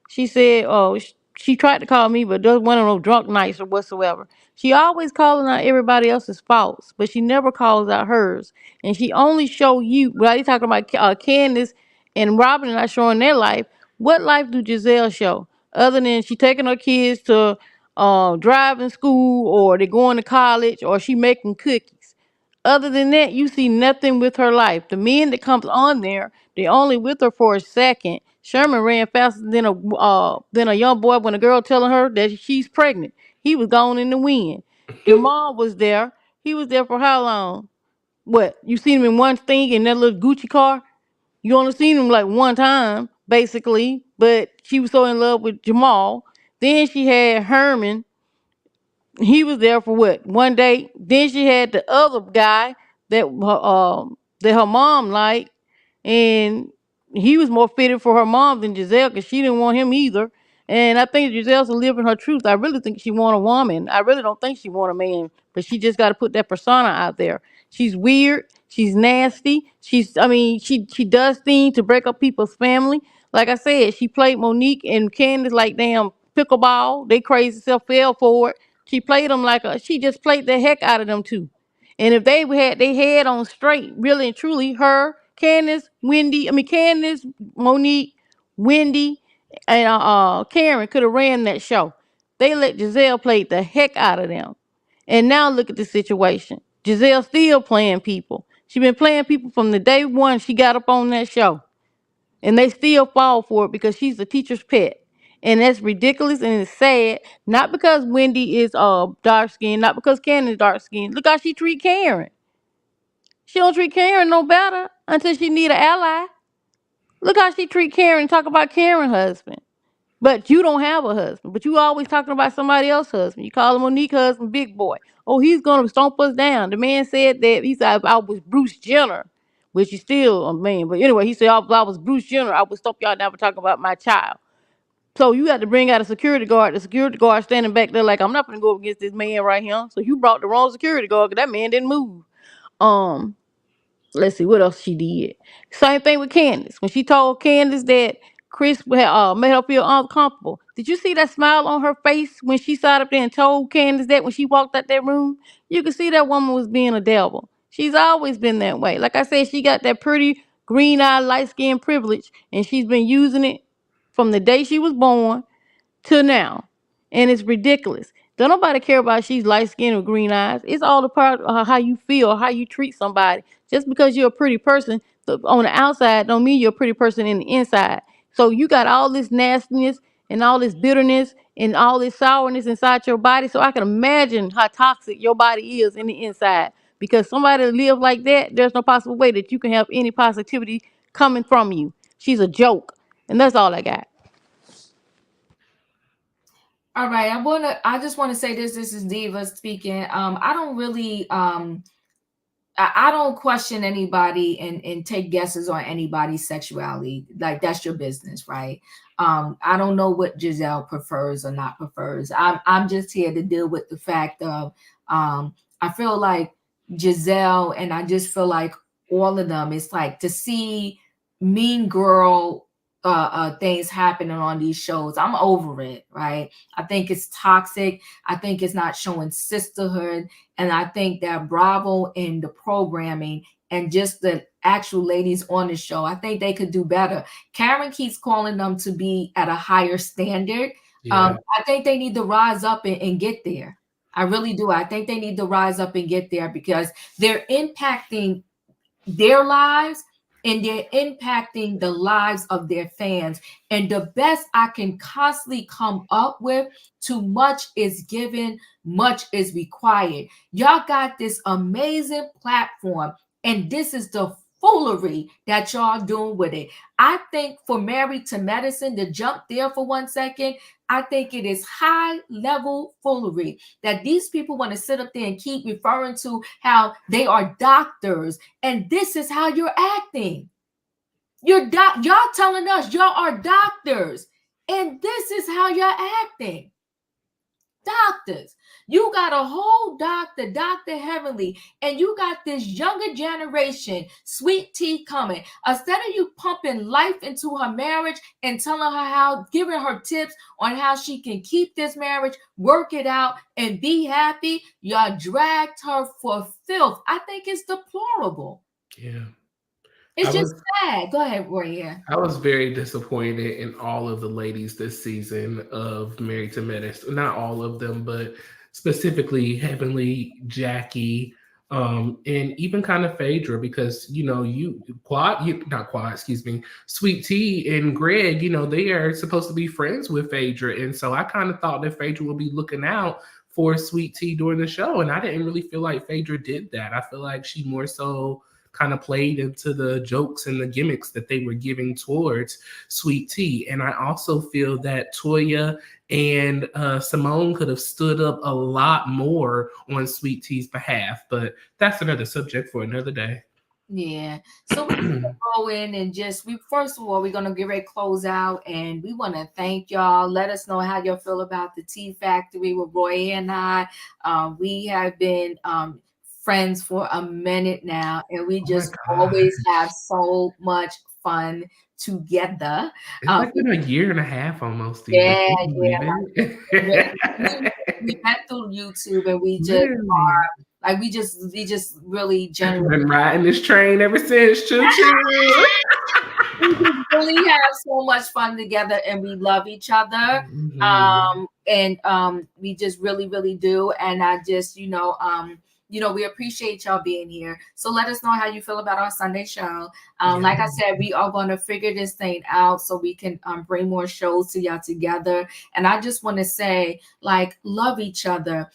she said, "Oh, she tried to call me, but there was one of those drunk nights or whatsoever." She always calling out everybody else's faults, but she never calls out hers. And she only show you. Well, you talking about Candace and Robin not showing their life. What life do Giselle show? Other than she taking her kids to driving school, or they going to college, or she making cookies. Other than that, you see nothing with her life. The men that comes on there, they only with her for a second. Sherman ran faster than a young boy when a girl telling her that she's pregnant. He was gone in the wind. Jamal was there. He was there for how long? What? You seen him in one thing in that little Gucci car? You only seen him like one time, basically. But she was so in love with Jamal. Then she had Herman. He was there for what, one day. Then she had the other guy that her mom liked, and he was more fitted for her mom than Giselle because she didn't want him either. And I think Giselle's living her truth. I really think she want a woman. I really don't think she want a man, but she just got to put that persona out there. She's weird. She's nasty. She does things to break up people's family. Like I said, she played Monique and Candace like damn pickleball. They crazy self fell for it. She played them she just played the heck out of them too. And if they had their head on straight, really and truly, her, Candace, Monique, Wendy, and Karen could have ran that show. They let Giselle play the heck out of them. And now look at the situation. Giselle still playing people. She been playing people from the day one she got up on that show. And they still fall for it because she's the teacher's pet. And that's ridiculous and it's sad. Not because Wendy is dark skinned, not because Karen is dark skinned. Look how she treat Karen. She don't treat Karen no better until she need an ally. Look how she treat Karen and talk about Karen's husband. But you don't have a husband. But you always talking about somebody else's husband. You call him Monique husband Big Boy. Oh, he's gonna stomp us down. The man said that he said I was Bruce Jenner, which is still a man. But anyway, he said if I was Bruce Jenner, I would stomp y'all down for talking about my child. So you had to bring out a security guard. The security guard standing back there like I'm not gonna go up against this man right here. So you brought the wrong security guard because that man didn't move. Um, let's see what else she did. Same thing with Candace. When she told Candace that Chris made her feel uncomfortable. Did you see that smile on her face when she sat up there and told Candace that when she walked out that room? You could see that woman was being a devil. She's always been that way. Like I said, she got that pretty green eye, light skin privilege, and she's been using it from the day she was born to now. And it's ridiculous. Don't nobody care about she's light skinned or green eyes. It's all a part of how you feel, how you treat somebody. Just because you're a pretty person on the outside don't mean you're a pretty person in the inside. So you got all this nastiness and all this bitterness and all this sourness inside your body. So I can imagine how toxic your body is in the inside. Because somebody that live like that, there's no possible way that you can have any positivity coming from you. She's a joke. And that's all I got. All right, I just wanna say this. This is Diva speaking. I don't really I don't question anybody and take guesses on anybody's sexuality. Like, that's your business, right? I don't know what Gizelle prefers or not prefers. I'm just here to deal with the fact of I feel like Gizelle, and I just feel like all of them, it's like to see mean girl things happening on these shows. I'm over it, right? I think it's toxic. I think it's not showing sisterhood. And I think that Bravo in the programming and just the actual ladies on the show, I think they could do better. Karen keeps calling them to be at a higher standard. Yeah. I think they need to rise up and get there. I really do. I think they need to rise up and get there because they're impacting their lives and they're impacting the lives of their fans. And the best I can constantly come up with, too much is given, much is required. Y'all got this amazing platform, and this is the foolery that y'all doing with it. I think for Married to Medicine, to jump there for 1 second, I think it is high level foolery that these people want to sit up there and keep referring to how they are doctors. And this is how you're acting. Y'all telling us y'all are doctors. And this is how you're acting. Doctors. You got a whole doctor, Dr. Heavenly, and you got this younger generation, Sweet Tea, coming. Instead of you pumping life into her marriage and telling her how, giving her tips on how she can keep this marriage, work it out, and be happy, y'all dragged her for filth. I think it's deplorable. Yeah. It's just sad. Go ahead, Royaire. I was very disappointed in all of the ladies this season of Married to Medicine. Not all of them, but specifically Heavenly, Jackie, and even kind of Phaedra, because Sweet Tea and Greg, they are supposed to be friends with Phaedra, and so I kind of thought that Phaedra would be looking out for Sweet Tea during the show, and I didn't really feel like Phaedra did that. I feel like she more so kind of played into the jokes and the gimmicks that they were giving towards Sweet Tea. And I also feel that Toya and Simone could have stood up a lot more on Sweet Tea's behalf, but that's another subject for another day. Yeah. So we're gonna go in and first of all, we're gonna get ready to close out, and we want to thank y'all. Let us know how y'all feel about the Tea Factory with Roy and I. We have been friends for a minute now, and we just always have so much fun together. It's like been a year and a half almost. Yeah. We met through YouTube, and we just are like we just really genuinely been riding this train ever since. Choo choo. We just really have so much fun together, and we love each other. We just really, really do. And I just, we appreciate y'all being here. So let us know how you feel about our Sunday show. Like I said, we are going to figure this thing out so we can bring more shows to y'all together. And I just want to say, love each other.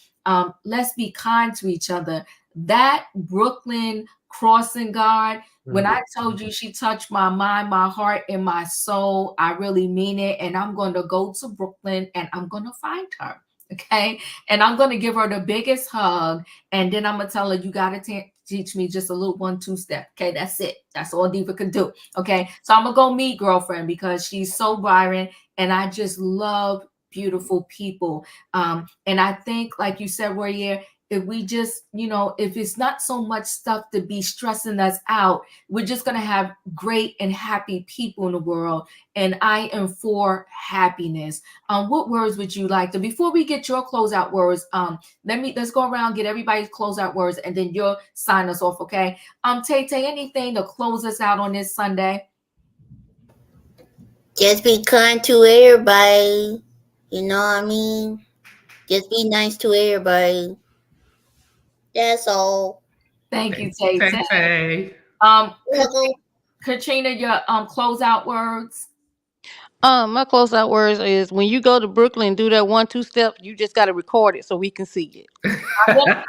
Let's be kind to each other. That Brooklyn crossing guard, when I told you she touched my mind, my heart, and my soul, I really mean it. And I'm going to go to Brooklyn and I'm going to find her. Okay. And I'm going to give her the biggest hug. And then I'm going to tell her, you got to teach me just a little 1-2 step. Okay. That's it. That's all Diva can do. Okay. So I'm going to go meet girlfriend because she's so Byron. And I just love beautiful people. And I think, like you said, Royaire, if we just, if it's not so much stuff to be stressing us out, we're just going to have great and happy people in the world. And I am for happiness. What words would you like to, before we get your closeout words, let's go around, get everybody's closeout words, and then you'll sign us off. Okay. Tay, anything to close us out on this Sunday? Just be kind to everybody. You know what I mean? Just be nice to everybody. That's all. Thank you, Tay. Tay. Katrina, your closeout words. My closeout words is, when you go to Brooklyn and do that 1-2 step, you just got to record it so we can see it. I'm gonna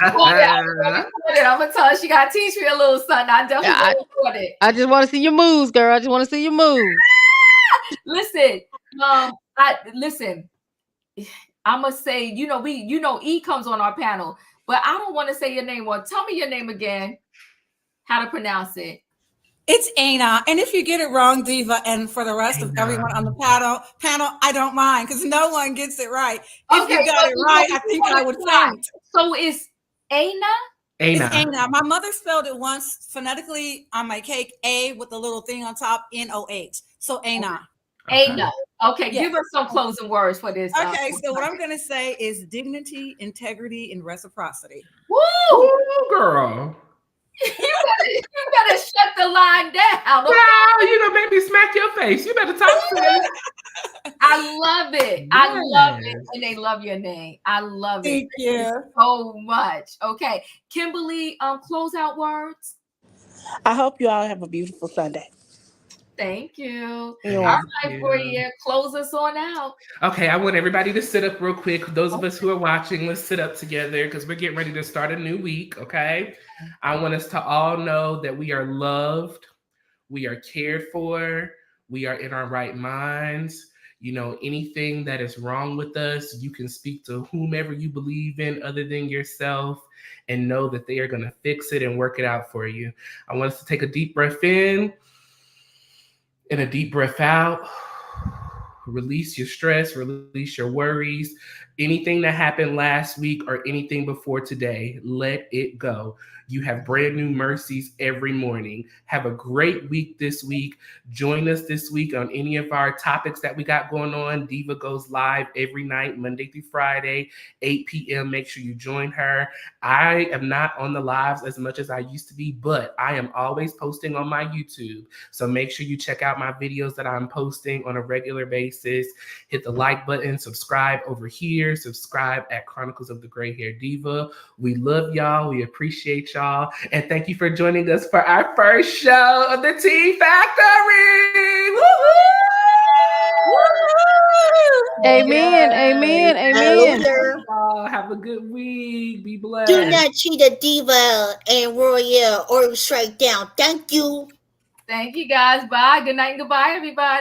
tell her she gotta teach me a little something. I definitely record it. I just want to see your moves, girl. I just want to see your moves. Listen, I'm gonna say, E comes on our panel, but I don't want to say your name. Well, tell me your name again. How to pronounce it? It's Aina. And if you get it wrong, Diva, and for the rest of everyone on the panel, I don't mind, because no one gets it right. If you got it right, I think I would faint. So it's Aina? It's Aina. My mother spelled it once phonetically on my cake, A with the little thing on top, N-O-H. So Aina. Aina. Okay, yes. Give us some closing words for this. Okay, so what I'm going to say is dignity, integrity, and reciprocity. Woo! Ooh, girl. You better shut the line down. Okay? Wow, you gonna make me smack your face. You better talk to me. I love it. Yes. I love it. And they love your name. I love it. Thank you so much. Okay. Kimberly, closeout words. I hope you all have a beautiful Sunday. Thank you. All right, Royaire, close us on out. Okay, I want everybody to sit up real quick. Those of us who are watching, let's sit up together because we're getting ready to start a new week, okay? I want us to all know that we are loved, we are cared for, we are in our right minds. Anything that is wrong with us, you can speak to whomever you believe in other than yourself and know that they are going to fix it and work it out for you. I want us to take a deep breath in and a deep breath out. Release your stress, release your worries. Anything that happened last week or anything before today, let it go. You have brand new mercies every morning. Have a great week this week. Join us this week on any of our topics that we got going on. Diva goes live every night, Monday through Friday, 8 p.m. Make sure you join her. I am not on the lives as much as I used to be, but I am always posting on my YouTube. So make sure you check out my videos that I'm posting on a regular basis. Hit the like button, subscribe over here, subscribe at Chronicles of the Gray Hair Diva. We love y'all. We appreciate y'all. And thank you for joining us for our first show of the Tea Factory. Woo-hoo! Amen. Amen. Amen. Have a good week. Be blessed. Do not cheat a Diva and Royaire or strike down. Thank you. Thank you, guys. Bye. Good night and goodbye, everybody.